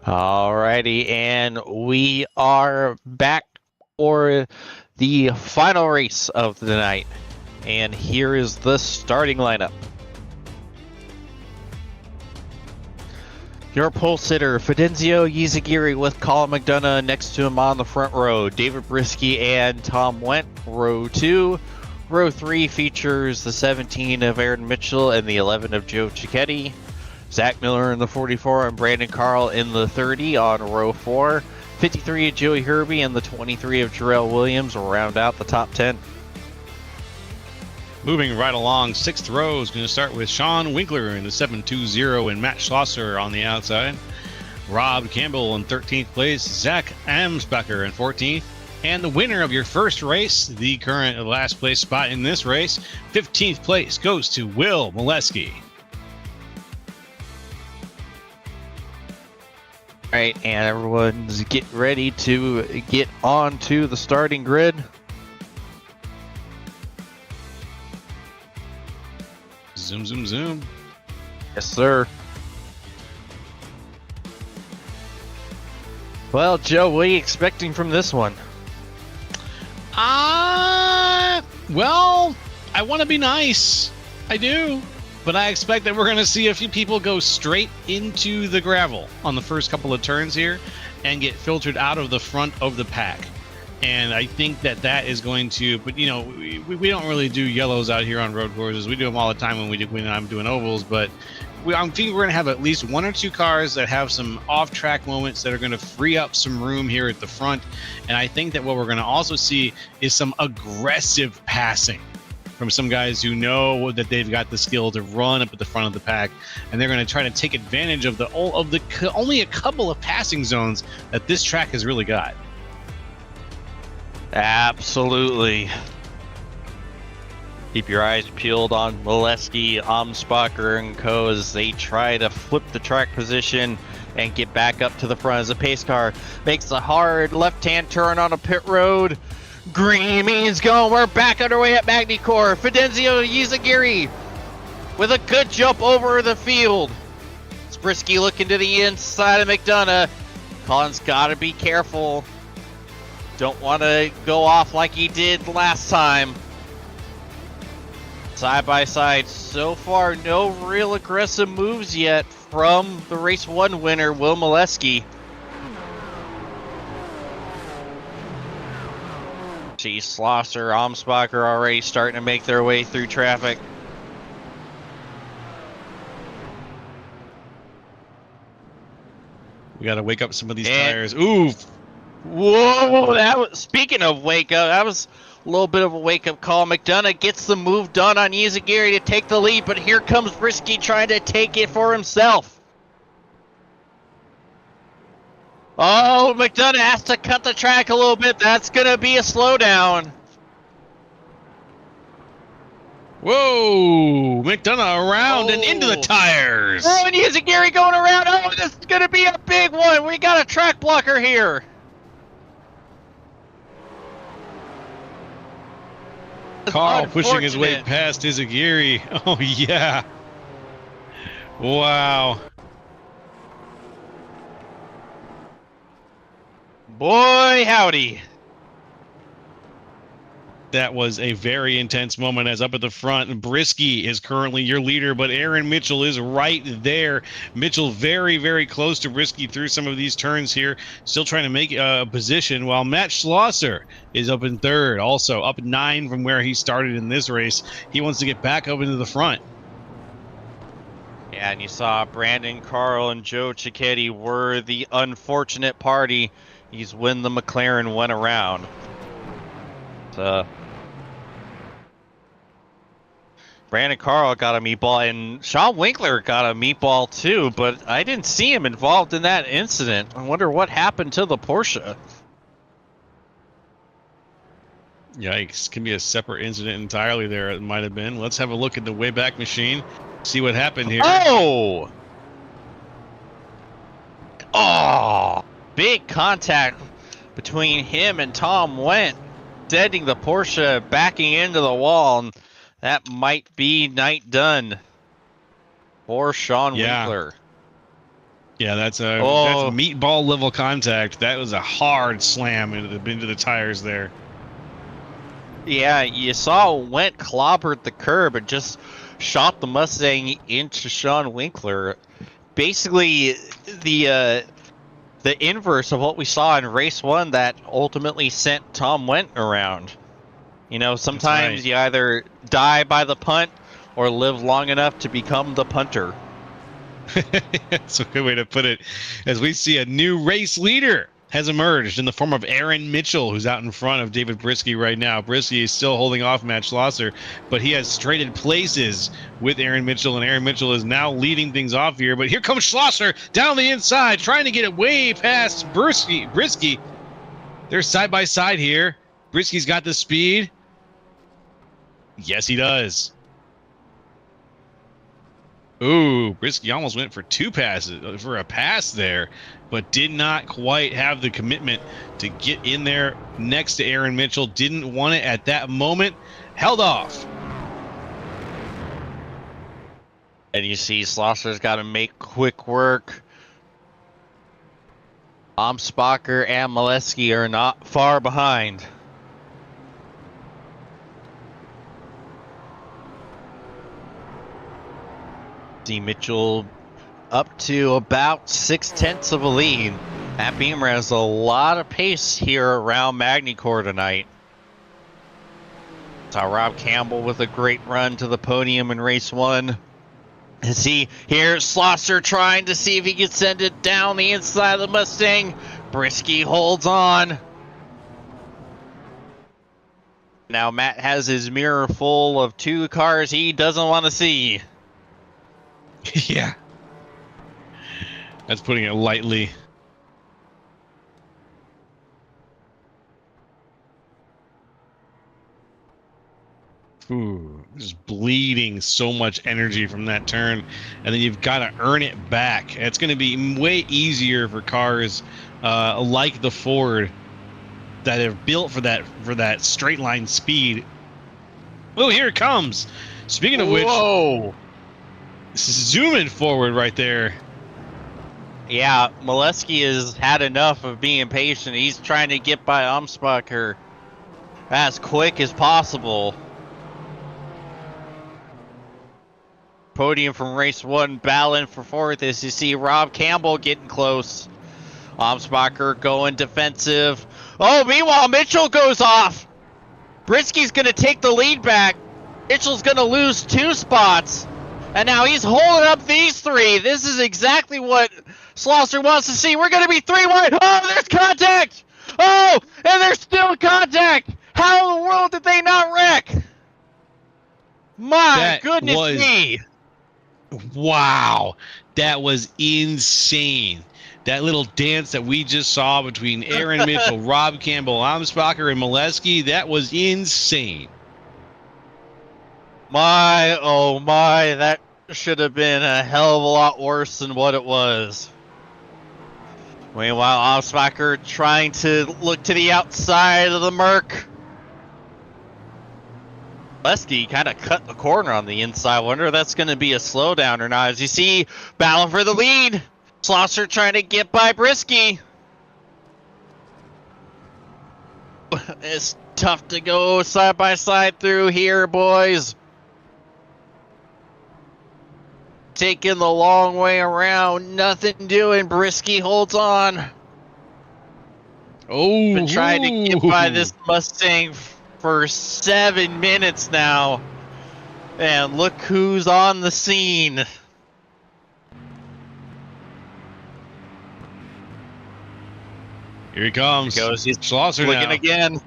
Alrighty, and we are back for the final race of the night. And here is the starting lineup. Your pole sitter, Fidenzio Yzagiri with Colin McDonough next to him on the front row. David Brisky and Tom Wendt, row 2. Row 3 features the 17 of Aaron Mitchell and the 11 of Joe Cicchetti. Zach Miller in the 44 and Brandon Carl in the 30 on row 4. 53 of Joey Herbie and the 23 of Jarrell Williams will round out the top 10. Moving right along, 6th row is going to start with Sean Winkler in the 720 and Matt Schlosser on the outside. Rob Campbell in 13th place, Zach Amsbacher in 14th. And the winner of your first race, the current last place spot in this race, 15th place goes to Will Molesky. All right, and everyone's getting ready to get onto the starting grid. Zoom, zoom, zoom. Yes, sir. Well, Joe, what are you expecting from this one? Well, I want to be nice. I do. But I expect that we're going to see a few people go straight into the gravel on the first couple of turns here and get filtered out of the front of the pack. And I think that that is going to, but you know, we don't really do yellows out here on road courses. We do them all the time when I'm doing ovals, but I'm thinking we're going to have at least 1 or 2 cars that have some off-track moments that are going to free up some room here at the front. And I think that what we're going to also see is some aggressive passing from some guys who know that they've got the skill to run up at the front of the pack, and they're going to try to take advantage of the only a couple of passing zones that this track has really got. Absolutely. Keep your eyes peeled on Molesky, Amsbacher, and co. as they try to flip the track position and get back up to the front as the pace car makes a hard left-hand turn on a pit road. Green means going. We're back underway at Magny-Cours. Fidenzio Yzagiri with a good jump over the field. Brisky looking to the inside of McDonough. Colin's got to be careful. Don't want to go off like he did last time. Side by side, so far no real aggressive moves yet from the race 1 winner, Will Molesky. See Schlosser, Amsbacher already starting to make their way through traffic. We got to wake up some of these tires. Ooh. Whoa, that was, speaking of wake up, that was a little bit of a wake up call. McDonough gets the move done on Yzagiri to take the lead, but here comes Brisky trying to take it for himself. Oh, McDonough has to cut the track a little bit. That's going to be a slowdown. Whoa, McDonough around and into the tires. Oh, and Yzagiri going around. Oh, this is going to be a big one. We got a track blocker here. Carl pushing his way past Yzagiri. Oh, yeah. Wow. Boy, howdy. That was a very intense moment as up at the front. Brisky is currently your leader, but Aaron Mitchell is right there. Mitchell very, very close to Brisky through some of these turns here. Still trying to make a position, while Matt Schlosser is up in 3rd. Also up 9 from where he started in this race. He wants to get back up into the front. Yeah, and you saw Brandon Carl and Joe Cicchetti were the unfortunate party. He's when the McLaren went around. Brandon Carl got a meatball, and Sean Winkler got a meatball too, but I didn't see him involved in that incident. I wonder what happened to the Porsche. Yikes, can be a separate incident entirely there, it might have been. Let's have a look at the Wayback Machine, see what happened here. Oh! Oh! Big contact between him and Tom Wendt, sending the Porsche backing into the wall, and that might be night done for Sean Winkler. Yeah, that's Oh. that's meatball level contact. That was a hard slam into the tires there. Yeah, you saw Went clobbered the curb and just shot the Mustang into Sean Winkler. Basically, the inverse of what we saw in race 1 that ultimately sent Tom Went around. You know, sometimes right. you either die by the punt or live long enough to become the punter. That's a good way to put it. As we see a new race leader has emerged in the form of Aaron Mitchell, who's out in front of David Brisky right now. Brisky is still holding off Matt Schlosser, but he has traded places with Aaron Mitchell, and Aaron Mitchell is now leading things off here. But here comes Schlosser down the inside, trying to get it way past Brisky. They're side by side here. Brisky's got the speed. Yes, he does. Ooh, Brisky almost went for a pass there, but did not quite have the commitment to get in there next to Aaron Mitchell. Didn't want it at that moment. Held off. And you see Schlosser's got to make quick work. Amsbacher and Molesky are not far behind. See Mitchell up to about 6/10 of a lead. That Beamer has a lot of pace here around Magny-Cours tonight. Saw Rob Campbell with a great run to the podium in race 1. And see here Schlosser trying to see if he can send it down the inside of the Mustang. Brisky holds on. Now Matt has his mirror full of 2 cars he doesn't want to see. Yeah. That's putting it lightly. Ooh, just bleeding so much energy from that turn, and then you've got to earn it back. It's going to be way easier for cars like the Ford that are built for that straight line speed. Oh, here it comes. Speaking of which, whoa, zooming forward right there. Yeah, Molesky has had enough of being patient. He's trying to get by Amsbacher as quick as possible. Podium from race 1, battling for 4th as you see Rob Campbell getting close. Amsbacher going defensive. Oh, meanwhile, Mitchell goes off. Brisky's going to take the lead back. Mitchell's going to lose 2 spots. And now he's holding up these 3. This is exactly what Schlosser wants to see. We're going to be 3 wide. Oh, there's contact. Oh, and there's still contact. How in the world did they not wreck? My goodness me. Wow. That was insane. That little dance that we just saw between Aaron Mitchell, Rob Campbell, Amsbacher, and Molesky, that was insane. My, oh my, that should have been a hell of a lot worse than what it was. Meanwhile, Amsbacher trying to look to the outside of the Merc. Molesky kind of cut the corner on the inside. I wonder if that's going to be a slowdown or not. As you see, battling for the lead. Schlosser trying to get by Brisky. It's tough to go side by side through here, boys. Taking the long way around, nothing doing. Brisky holds on. Oh, been trying to get by this Mustang for 7 minutes now. And look who's on the scene. Here he comes. Here goes. He's Schlosser looking now. again.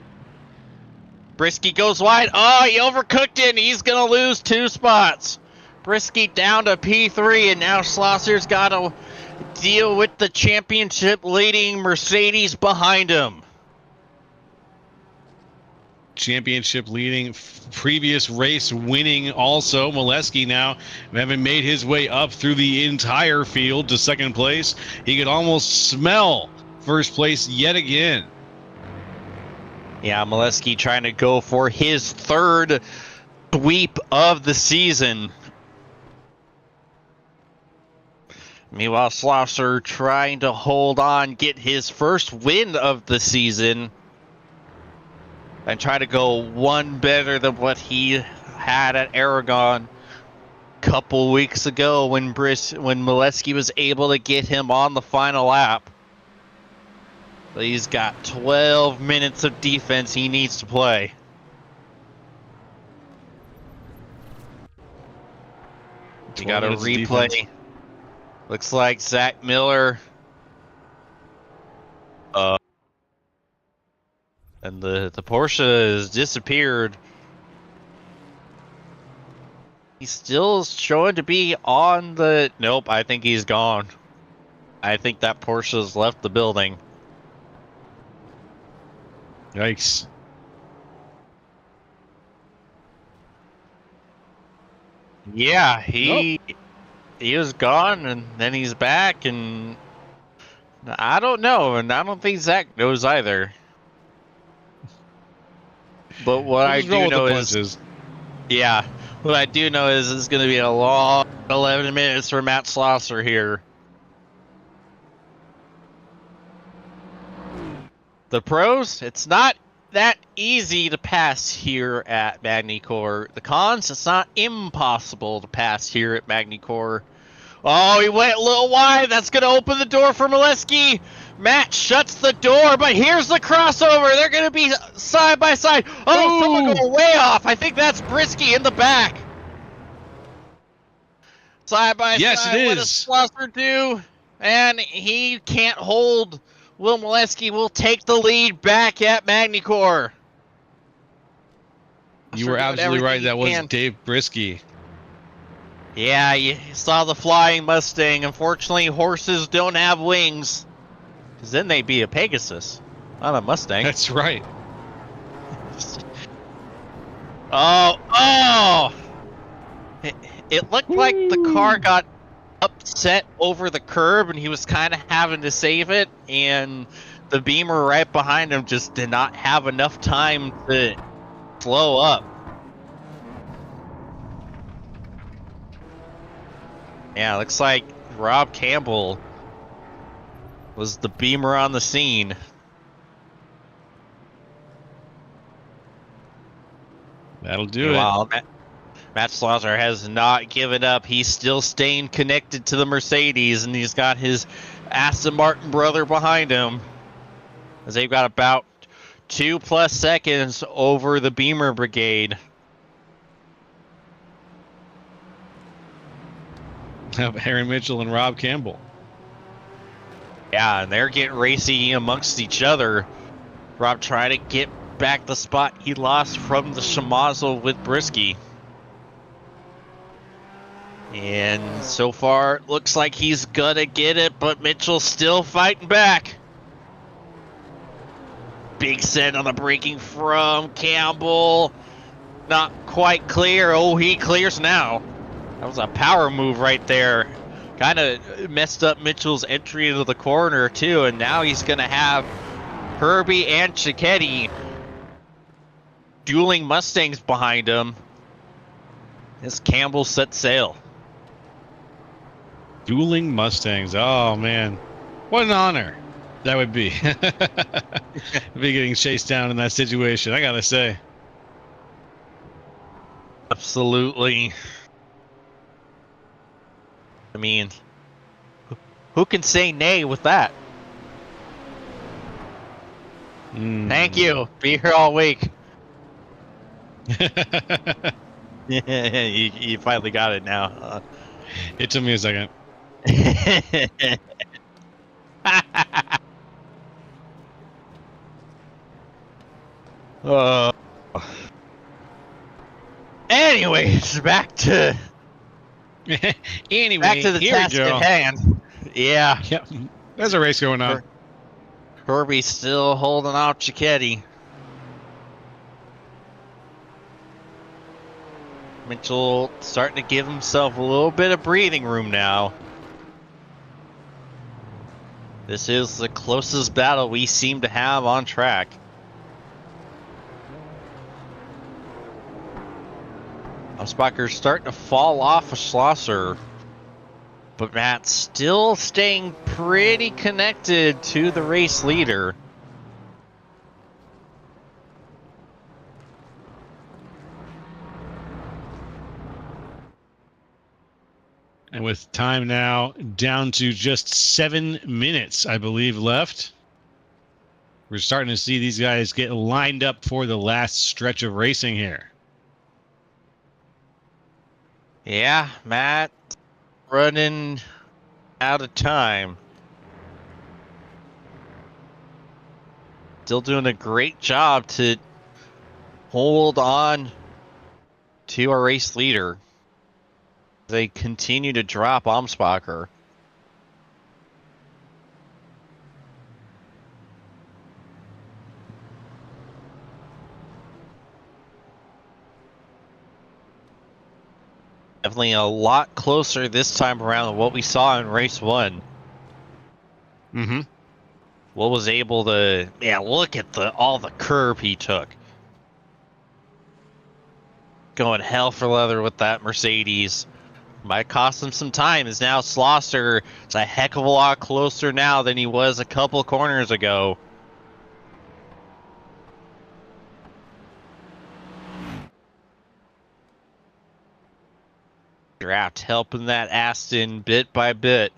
Brisky goes wide. Oh, he overcooked it. And he's going to lose 2 spots. Brisky down to P3, and now Schlosser's got to deal with the championship leading Mercedes behind him. Championship leading, previous race winning also. Molesky now having made his way up through the entire field to 2nd place. He could almost smell 1st place yet again. Yeah, Molesky trying to go for his 3rd sweep of the season. Meanwhile, Schlosser trying to hold on, get his first win of the season, and try to go one better than what he had at Aragon a couple weeks ago when Molesky was able to get him on the final lap. But he's got 12 minutes of defense he needs to play. You got a replay. Looks like Zach Miller. And the Porsche has disappeared. He's still showing to be on the... Nope, I think he's gone. I think that Porsche's left the building. Yikes. Yeah, he was gone, and then he's back, and I don't know, and I don't think Zach knows either. But what I do know is, yeah, what I do know is it's going to be a long 11 minutes for Matt Schlosser here. The pros, it's not that easy to pass here at Magny-Cours. The cons, it's not impossible to pass here at Magny-Cours. Oh, he went a little wide. That's going to open the door for Molesky. Matt shuts the door, but here's the crossover. They're going to be side by side. Oh, someone going way off. I think that's Brisky in the back. Side by side. Yes, it is. What does Schlosser do? And he can't hold. Will Molesky will take the lead back at Magny-Cours. You were absolutely right. That was Dave Brisky. Yeah, you saw the flying Mustang. Unfortunately, horses don't have wings. Because then they'd be a Pegasus, not a Mustang. That's right. Oh! It looked like the car got upset over the curb and he was kind of having to save it, and the Beamer right behind him just did not have enough time to slow up. Yeah, looks like Rob Campbell was the Beamer on the scene. That'll do it. Matt Schlosser has not given up. He's still staying connected to the Mercedes, and he's got his Aston Martin brother behind him, as they've got about 2+ seconds over the Beamer brigade. Aaron Mitchell and Rob Campbell. Yeah, and they're getting racy amongst each other. Rob trying to get back the spot he lost from the Shamazel with Brisky. And so far, it looks like he's gonna get it, but Mitchell's still fighting back. Big send on the braking from Campbell. Not quite clear. Oh, he clears now. That was a power move right there. Kind of messed up Mitchell's entry into the corner, too, and now he's gonna have Herbie and Cicchetti dueling Mustangs behind him as Campbell set sail. Dueling Mustangs. Oh, man. What an honor that would be. Be getting chased down in that situation, I gotta say. Absolutely. I mean, who can say nay with that? Thank you. Be here all week. you finally got it now. It took me a second. Anyways, back to the task at hand. Yeah. Yep. There's a race going on. Herbie's still holding out Cicchetti. Mitchell starting to give himself a little bit of breathing room now. This is the closest battle we seem to have on track. Ausbacher's starting to fall off of Schlosser. But Matt still staying pretty connected to the race leader. And with time now down to just 7 minutes, I believe, left, we're starting to see these guys get lined up for the last stretch of racing here. Yeah, Matt running out of time. Still doing a great job to hold on to our race leader. They continue to drop Amsbacher. Definitely a lot closer this time around than what we saw in race 1. Mm-hmm. Will was able to, look at all the curb he took. Going hell for leather with that Mercedes. Might cost him some time, as now Slosser is a heck of a lot closer now than he was a couple corners ago. Draft helping that Aston bit by bit.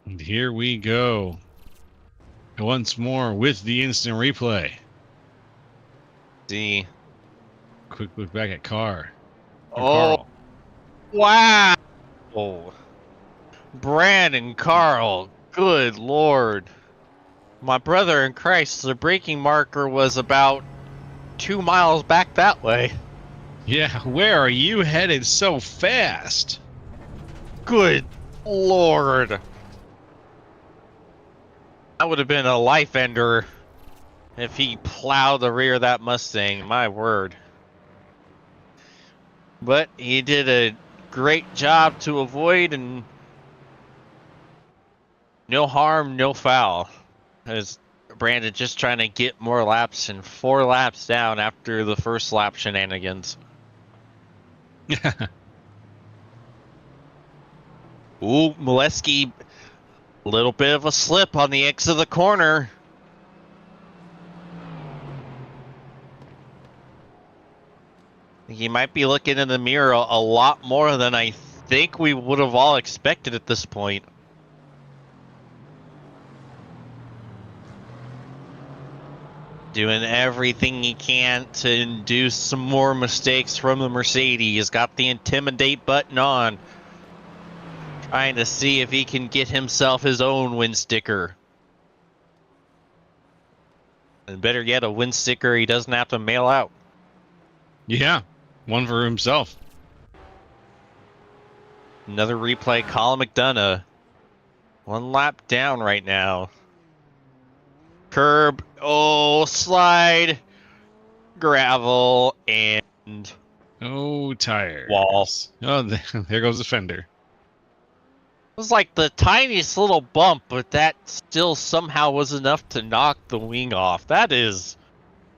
And here we go. Once more with the instant replay. See. Quick look back at Carr. Oh, wow. Oh. Brandon Carl, good lord. My brother in Christ, the braking marker was about 2 miles back that way. Yeah, where are you headed so fast? Good lord. That would have been a life ender if he plowed the rear of that Mustang, my word. But he did a great job to avoid, and no harm, no foul. As Brandon just trying to get more laps, and 4 laps down after the first lap shenanigans. Ooh, Molesky, a little bit of a slip on the exit of the corner. He might be looking in the mirror a lot more than I think we would have all expected at this point. Doing everything he can to induce some more mistakes from the Mercedes. He's got the intimidate button on. Trying to see if he can get himself his own win sticker. And better yet, a win sticker he doesn't have to mail out. Yeah, one for himself. Another replay, Colin McDonough. 1 lap down right now. Curb, oh, slide, gravel, and Oh, tires. wall. Oh, there goes the fender. It was like the tiniest little bump, but that still somehow was enough to knock the wing off. That is...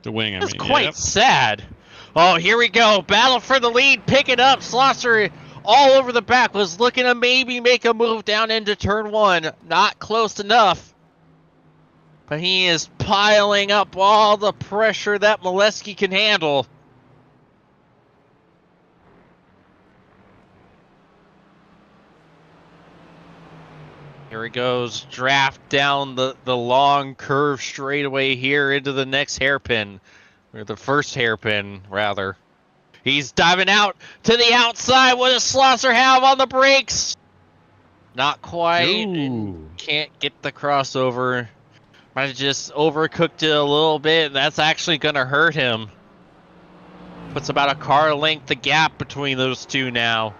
The wing, I That's mean. quite Yep. sad. Oh, here we go. Battle for the lead. Pick it up. Slosser all over the back. Was looking to maybe make a move down into turn 1. Not close enough. But he is piling up all the pressure that Molesky can handle. Here he goes. Draft down the long curve straightaway here into the next hairpin. Or the first hairpin, rather. He's diving out to the outside. What does Slosser have on the brakes? Not quite. Ooh. Can't get the crossover. Might have just overcooked it a little bit, and that's actually going to hurt him. Puts about a car length of gap between those two now.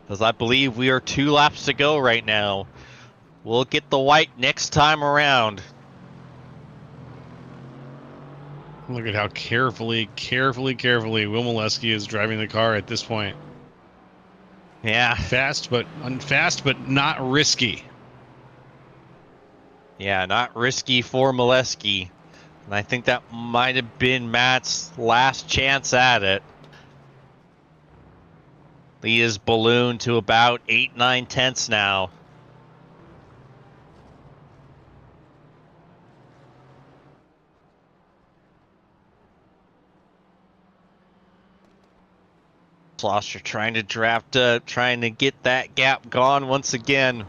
As I believe we are 2 laps to go right now. We'll get the white next time around. Look at how carefully Will Molesky is driving the car at this point. Yeah. Fast, but not risky. Yeah, not risky for Molesky. And I think that might have been Matt's last chance at it. He is ballooned to about 8/9 now. Schlosser trying to draft up, trying to get that gap gone once again.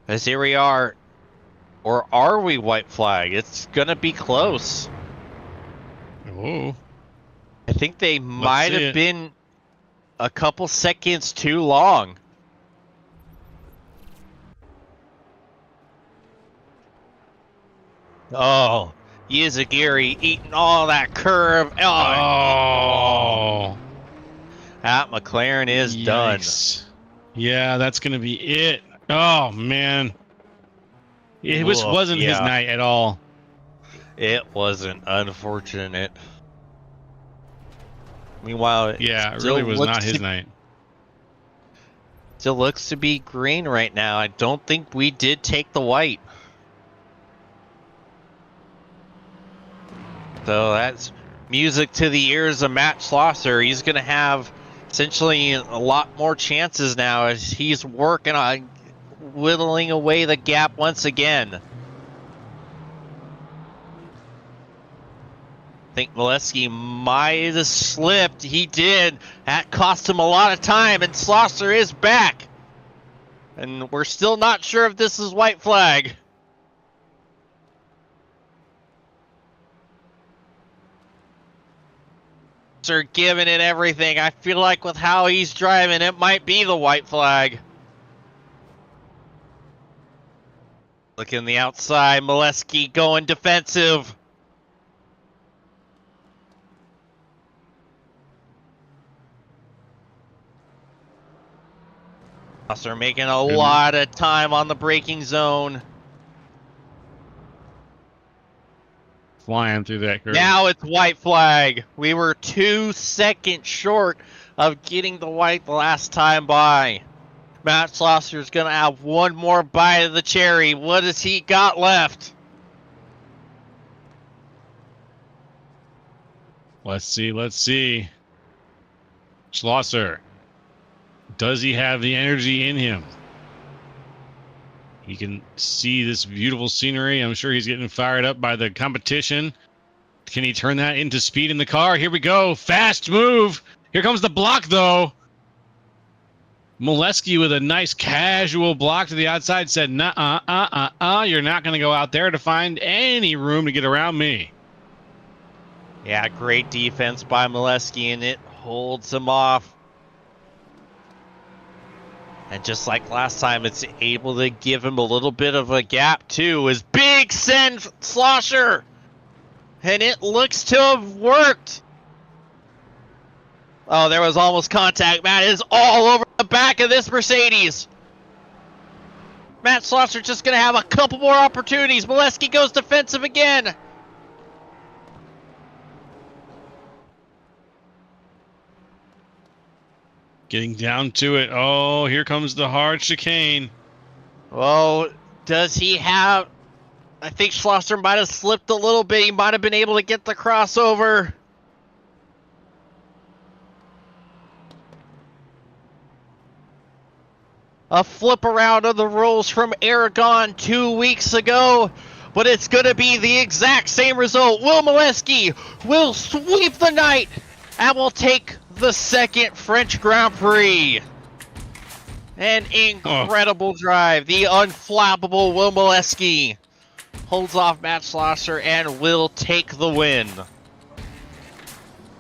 As here we are. Or are we white flag? It's gonna be close. Oh. I think they might see have it. been a couple seconds too long. Oh, Yuzagiri eating all that curve. Oh. That McLaren is done. Yikes. Yeah, that's going to be it. Oh, man. It wasn't his night at all. It wasn't, unfortunate. Meanwhile, Yeah, it really was not his night. Still looks to be green right now. I don't think we did take the white. So that's music to the ears of Matt Schlosser. He's going to have essentially a lot more chances now as he's working on whittling away the gap once again. I think Molesky might have slipped. He did. That cost him a lot of time, and Schlosser is back. And we're still not sure if this is white flag. Are giving it everything. I feel like with how he's driving, it might be the white flag. Looking the outside, Molesky going defensive. Schlosser making a lot of time on the braking zone. Flying through that curve. Now it's white flag. We were 2 seconds short of getting the white the last time by. Matt Schlosser's going to have one more bite of the cherry. What has he got left? Let's see. Schlosser. Does he have the energy in him? He can see this beautiful scenery. I'm sure he's getting fired up by the competition. Can he turn that into speed in the car? Here we go. Fast move. Here comes the block, though. Molesky with a nice casual block to the outside said, nuh-uh, you're not going to go out there to find any room to get around me. Yeah, great defense by Molesky, and it holds him off. And just like last time, it's able to give him a little bit of a gap, too. Is big send Schlosser! And it looks to have worked. Oh, there was almost contact. Matt is all over the back of this Mercedes. Matt Schlosser just going to have a couple more opportunities. Molesky goes defensive again. Getting down to it. Oh, here comes the hard chicane. Oh, does he have... I think Schlosser might have slipped a little bit. He might have been able to get the crossover. A flip around of the rules from Aragon 2 weeks ago. But it's going to be the exact same result. Will Molesky will sweep the night and will take the second French Grand Prix. An incredible drive. The unflappable Will Molesky holds off Matt Schlosser and will take the win.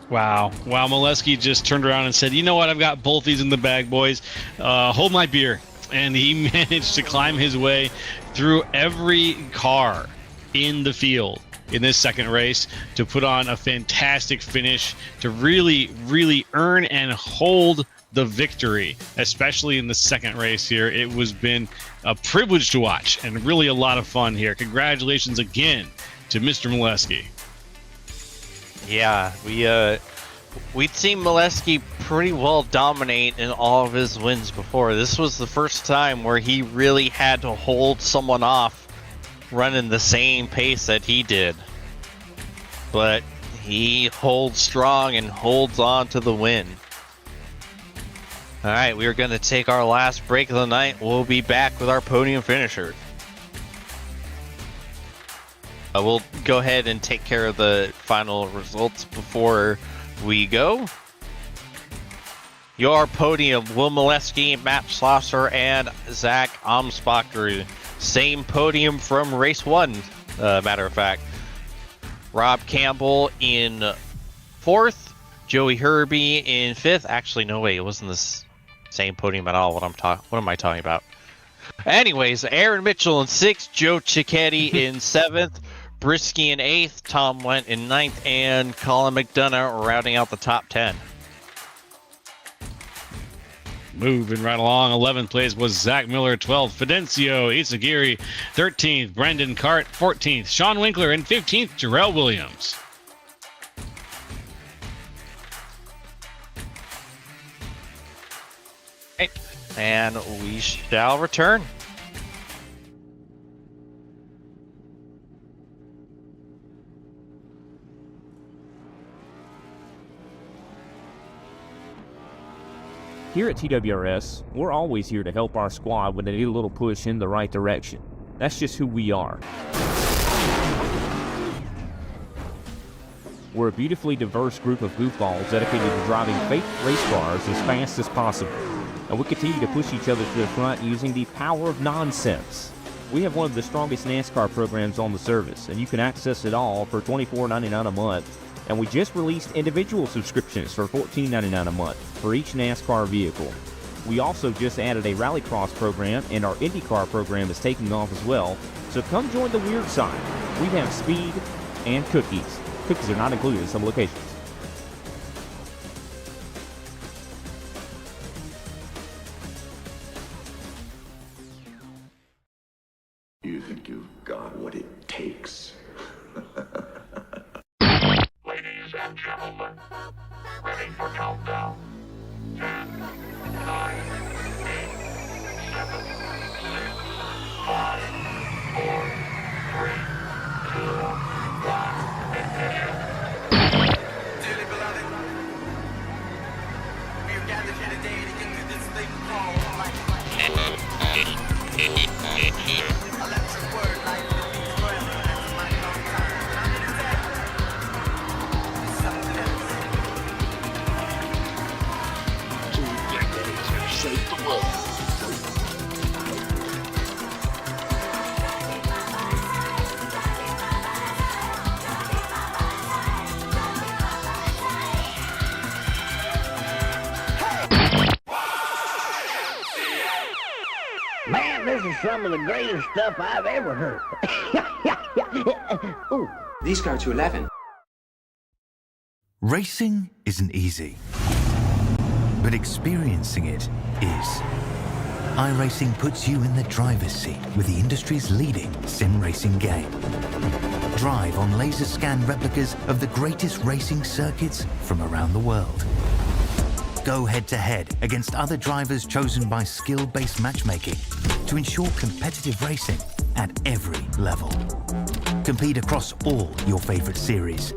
Wow. Molesky just turned around and said, you know what? I've got both these in the bag, boys. Hold my beer. And he managed to climb his way through every car in the field in this second race to put on a fantastic finish, to really, really earn and hold the victory, especially in the second race here. It was been a privilege to watch and really a lot of fun here. Congratulations again to Mr. Molesky. Yeah, we'd seen Molesky pretty well dominate in all of his wins before. This was the first time where he really had to hold someone off running the same pace that he did. But he holds strong and holds on to the win. Alright, we are going to take our last break of the night. We'll be back with our podium finisher. We'll go ahead and take care of the final results before we go. Your podium: Will Molesky, Matt Schlosser, and Zach Amsbacher. Same podium from race 1, matter of fact. Rob Campbell in 4th, Joey Herbie in 5th. Actually, no way, it wasn't the same podium at all. What am I talking about? Anyways, Aaron Mitchell in 6th, Joe Cicchetti in 7th, Brisky in 8th, Tom Went in 9th, and Colin McDonough rounding out the top 10. Moving right along, 11th place was Zach Miller, 12th, Fidencio Isagiri, 13th, Brendan Cart, 14th, Sean Winkler, and 15th, Jarrell Williams. Right. And we shall return. Here at TWRS, we're always here to help our squad when they need a little push in the right direction. That's just who we are. We're a beautifully diverse group of goofballs dedicated to driving fake race cars as fast as possible. And we continue to push each other to the front using the power of nonsense. We have one of the strongest NASCAR programs on the service, and you can access it all for $24.99 a month. And we just released individual subscriptions for $14.99 a month for each NASCAR vehicle. We also just added a Rallycross program, and our IndyCar program is taking off as well. So come join the weird side. We have speed and cookies. Cookies are not included in some locations. You think you've got what it takes? Ladies and gentlemen, ready for countdown. 10, 9, 8, 7, 6, 5, 4, 3, 2, 1, ignition. Dearly beloved, we are gathered here today to get through this thing called life. Electric word, life will be forever. That's my long time. And I'm gonna tell you, it's something else. 2 decades have shaped the world. Man, this is some of the greatest stuff I've ever heard. Ooh. These go to 11. Racing isn't easy, but experiencing it is. iRacing puts you in the driver's seat with the industry's leading sim racing game. Drive on laser scan replicas of the greatest racing circuits from around the world. Go head-to-head against other drivers chosen by skill-based matchmaking to ensure competitive racing at every level. Compete across all your favorite series.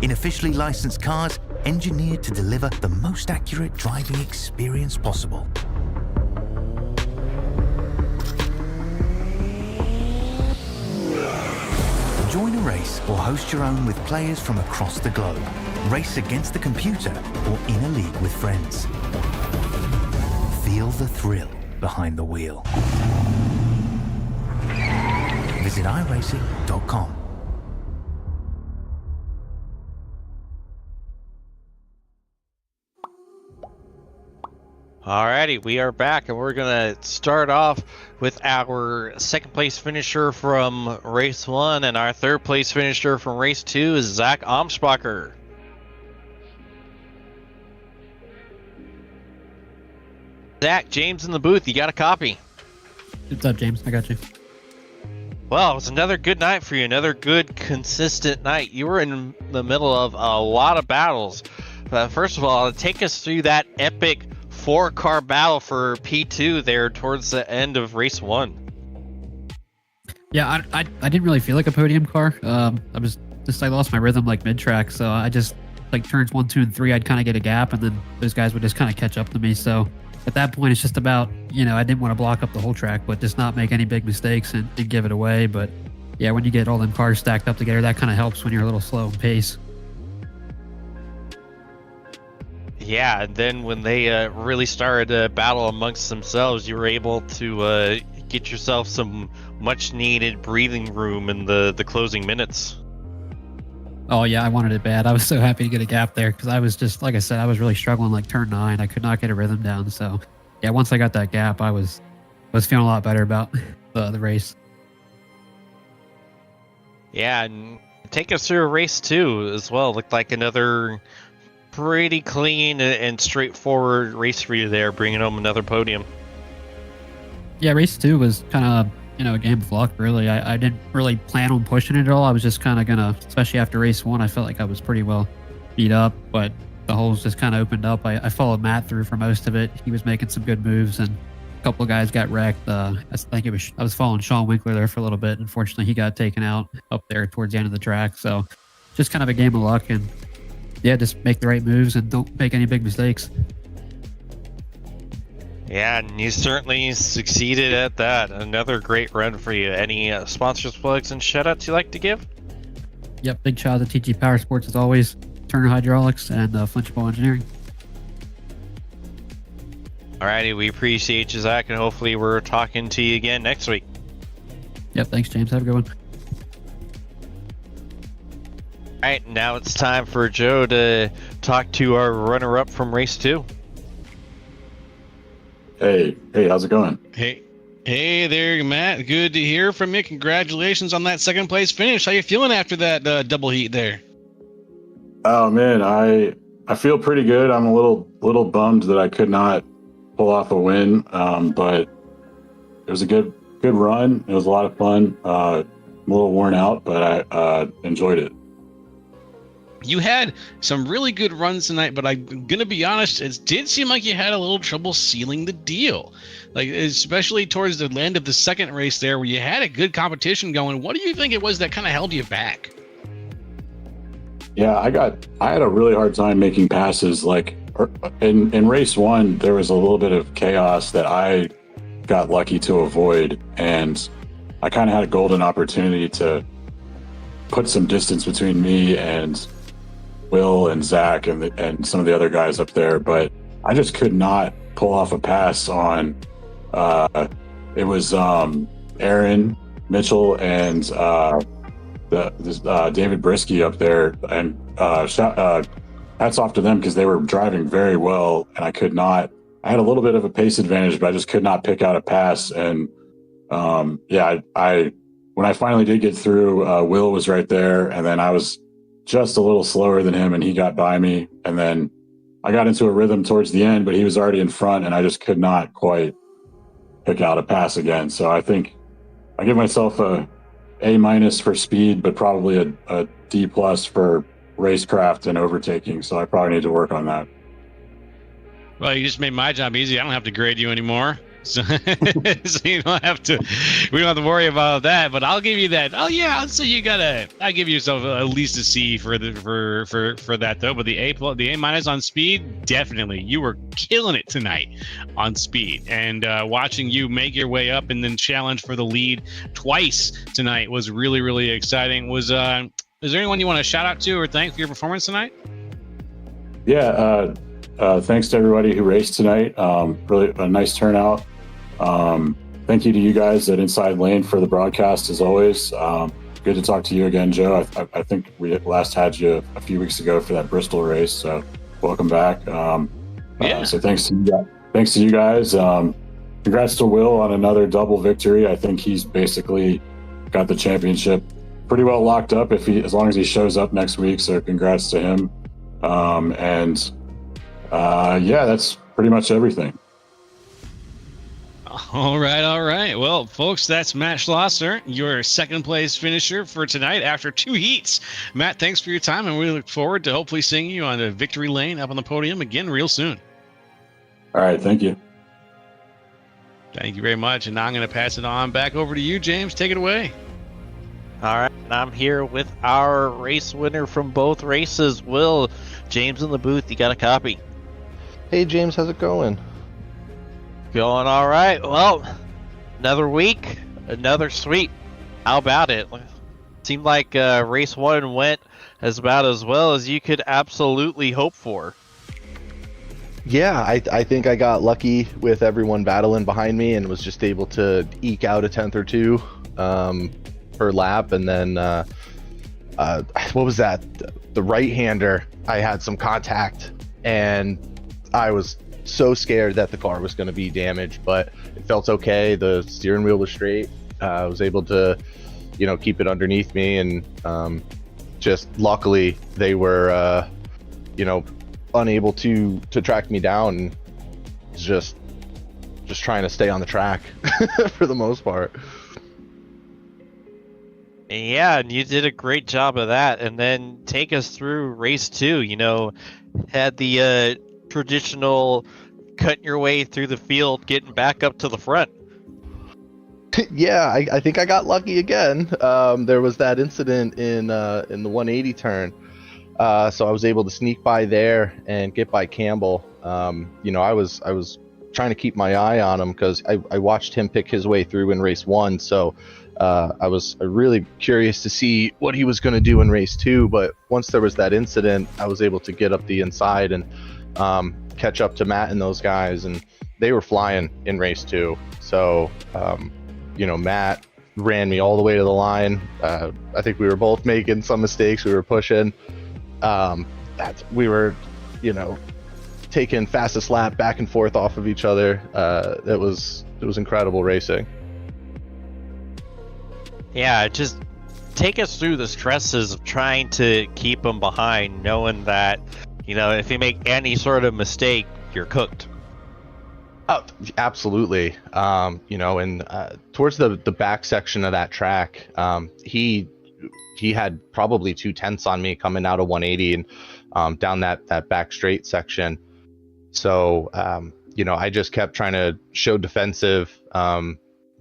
In officially licensed cars, engineered to deliver the most accurate driving experience possible. Join a race or host your own with players from across the globe. Race against the computer or in a league with friends. Feel the thrill behind the wheel. Visit iRacing.com. Alrighty, we are back, and we're gonna start off with our second place finisher from race 1, and our third place finisher from race 2 is Zach Amsbacher. Zach, James in the booth, you got a copy. What's up, James? I got you. Well, it was another good night for you. Another good, consistent night. You were in the middle of a lot of battles. First of all, take us through that epic 4-car battle for P2 there towards the end of race 1. Yeah, I didn't really feel like a podium car. I lost my rhythm like mid-track, so I just like turns 1, 2, and 3, I'd kind of get a gap, and then those guys would just kind of catch up to me. So at that point, it's just about, I didn't want to block up the whole track, but just not make any big mistakes and give it away. But yeah, when you get all them cars stacked up together, that kind of helps when you're a little slow in pace. Yeah, and then when they really started to battle amongst themselves, you were able to get yourself some much-needed breathing room in the closing minutes. Oh yeah, I wanted it bad. I was so happy to get a gap there because I was just, like I said, I was really struggling like turn 9. I could not get a rhythm down. So yeah, once I got that gap, I was feeling a lot better about the race. Yeah, and take us through race 2 as well. Looked like another pretty clean and straightforward race for you there, bringing home another podium. Yeah, race 2 was kind of, a game of luck, really. I didn't really plan on pushing it at all. I was just kind of going to, especially after race 1, I felt like I was pretty well beat up, but the holes just kind of opened up. I followed Matt through for most of it. He was making some good moves, and a couple of guys got wrecked. I was following Sean Winkler there for a little bit. Unfortunately, he got taken out up there towards the end of the track. So just kind of a game of luck, and yeah, just make the right moves and don't make any big mistakes. Yeah, and you certainly succeeded at that. Another great run for you. Any sponsors, plugs, and shout-outs you like to give? Yep, big shout out to TG Power Sports as always, Turner Hydraulics, and Flinchable Engineering. Alrighty, we appreciate you, Zach, and hopefully we're talking to you again next week. Yep, thanks, James. Have a good one. Alright, now it's time for Joe to talk to our runner-up from race 2. Hey, how's it going? Hey there, Matt. Good to hear from you. Congratulations on that second place finish. How you feeling after that double heat there? Oh man, I feel pretty good. I'm a little bummed that I could not pull off a win, but it was a good run. It was a lot of fun. I'm a little worn out, but I enjoyed it. You had some really good runs tonight, but I'm going to be honest, it did seem like you had a little trouble sealing the deal. Like, especially towards the end of the second race there where you had a good competition going. What do you think it was that kind of held you back? Yeah, I had a really hard time making passes. Like in race 1, there was a little bit of chaos that I got lucky to avoid. And I kind of had a golden opportunity to put some distance between me and Will and Zach and some of the other guys up there, but I just could not pull off a pass on. It was Aaron Mitchell and David Brisky up there, and hats off to them because they were driving very well, and I could not. I had a little bit of a pace advantage, but I just could not pick out a pass. And I when I finally did get through, Will was right there, and then I was just a little slower than him, and he got by me. And then I got into a rhythm towards the end, but he was already in front, and I just could not quite pick out a pass again. So I think I give myself a A- for speed, but probably a D+ for racecraft and overtaking. So I probably need to work on that. Well, you just made my job easy. I don't have to grade you anymore. So, so we don't have to worry about that. But I'll give you that. Oh yeah, so I'll give yourself at least a C for that though. But the A- on speed, definitely. You were killing it tonight on speed, and watching you make your way up and then challenge for the lead twice tonight was really, really exciting. Is there anyone you want to shout out to or thank for your performance tonight? Yeah, thanks to everybody who raced tonight. Really a nice turnout. Thank you to you guys at Inside Lane for the broadcast as always. Good to talk to you again, Joe. I think we last had you a few weeks ago for that Bristol race, so welcome back. So thanks to you guys. Congrats to Will on another double victory. I think he's basically got the championship pretty well locked up as long as he shows up next week. So congrats to him. That's pretty much everything. All right. Well, folks, that's Matt Schlosser, your second place finisher for tonight after 2 heats. Matt, thanks for your time, and we look forward to hopefully seeing you on the victory lane up on the podium again real soon. All right, thank you. Thank you very much. And now I'm going to pass it on back over to you, James. Take it away. All right, and I'm here with our race winner from both races, Will. James in the booth, you got a copy? Hey James, how's it going? Going all right. Well, another week, another sweep. How about it? Seemed like race 1 went about as well as you could absolutely hope for. Yeah, I think I got lucky with everyone battling behind me and was just able to eke out a 10th or 2 per lap. And then, what was that? The right-hander, I had some contact and I was so scared that the car was going to be damaged, but it felt okay. The steering wheel was straight. I was able to, keep it underneath me, and just luckily they were, unable to track me down. And just trying to stay on the track for the most part. Yeah, and you did a great job of that. And then take us through race 2. Had the traditional cutting your way through the field, getting back up to the front. Yeah, I think I got lucky again. There was that incident in the 180 turn, so I was able to sneak by there and get by Campbell. I was trying to keep my eye on him because I watched him pick his way through in race 1. So I was really curious to see what he was going to do in race 2. But once there was that incident, I was able to get up the inside and catch up to Matt and those guys, and they were flying in race 2. So Matt ran me all the way to the line. I think we were both making some mistakes. We were pushing. We were taking fastest lap back and forth off of each other. It was incredible racing. Yeah, just take us through the stresses of trying to keep them behind, knowing that if you make any sort of mistake, you're cooked. Oh, absolutely. And towards the back section of that track, he had probably 2/10 on me coming out of 180 and down that back straight section. So, I just kept trying to show defensive,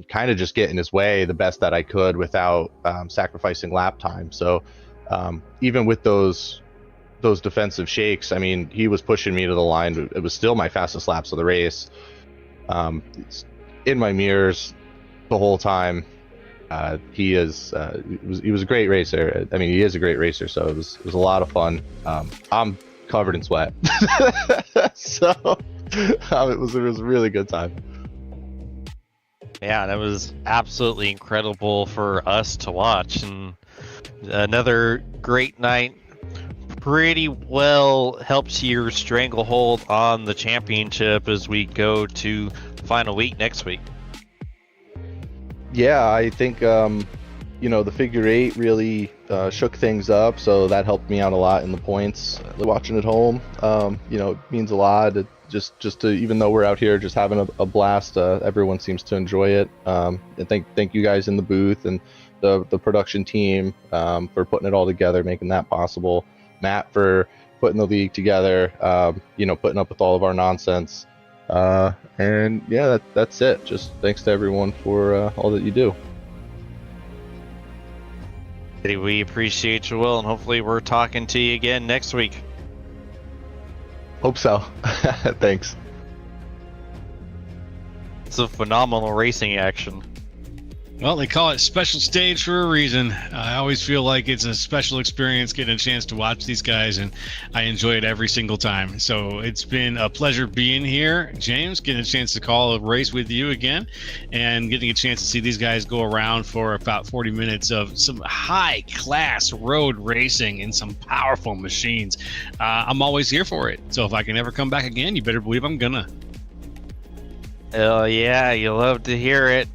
kind of just get in his way the best that I could without sacrificing lap time. So even with those defensive shakes, I mean, he was pushing me to the line. It was still my fastest laps of the race. It's in my mirrors the whole time. He was a great racer. I mean, he is a great racer, so it was a lot of fun. I'm covered in sweat. So it was a really good time. Yeah, that was absolutely incredible for us to watch, and another great night. Pretty well helps your stranglehold on the championship as we go to the final week next week. Yeah, I think the figure 8 really shook things up, so that helped me out a lot in the points. Watching at home, it means a lot. Just to, even though we're out here just having a blast, everyone seems to enjoy it. And thank you guys in the booth and the production team for putting it all together, making that possible. Matt for putting the league together, putting up with all of our nonsense. And yeah, that's it. Just thanks to everyone for all that you do. We appreciate you, Will, and hopefully we're talking to you again next week. Hope so. Thanks. It's a phenomenal racing action. Well, they call it special stage for a reason. I always feel like it's a special experience getting a chance to watch these guys, and I enjoy it every single time. So it's been a pleasure being here, James, getting a chance to call a race with you again, and getting a chance to see these guys go around for about 40 minutes of some high-class road racing and some powerful machines. I'm always here for it. So if I can ever come back again, you better believe I'm gonna. Oh yeah, you love to hear it.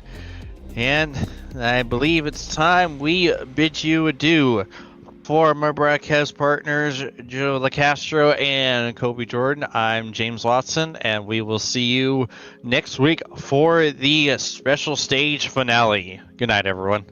And I believe it's time we bid you adieu. For my broadcast partners, Joe LaCastro and Kobe Jordan, I'm James Watson, and we will see you next week for the special stage finale. Good night, everyone.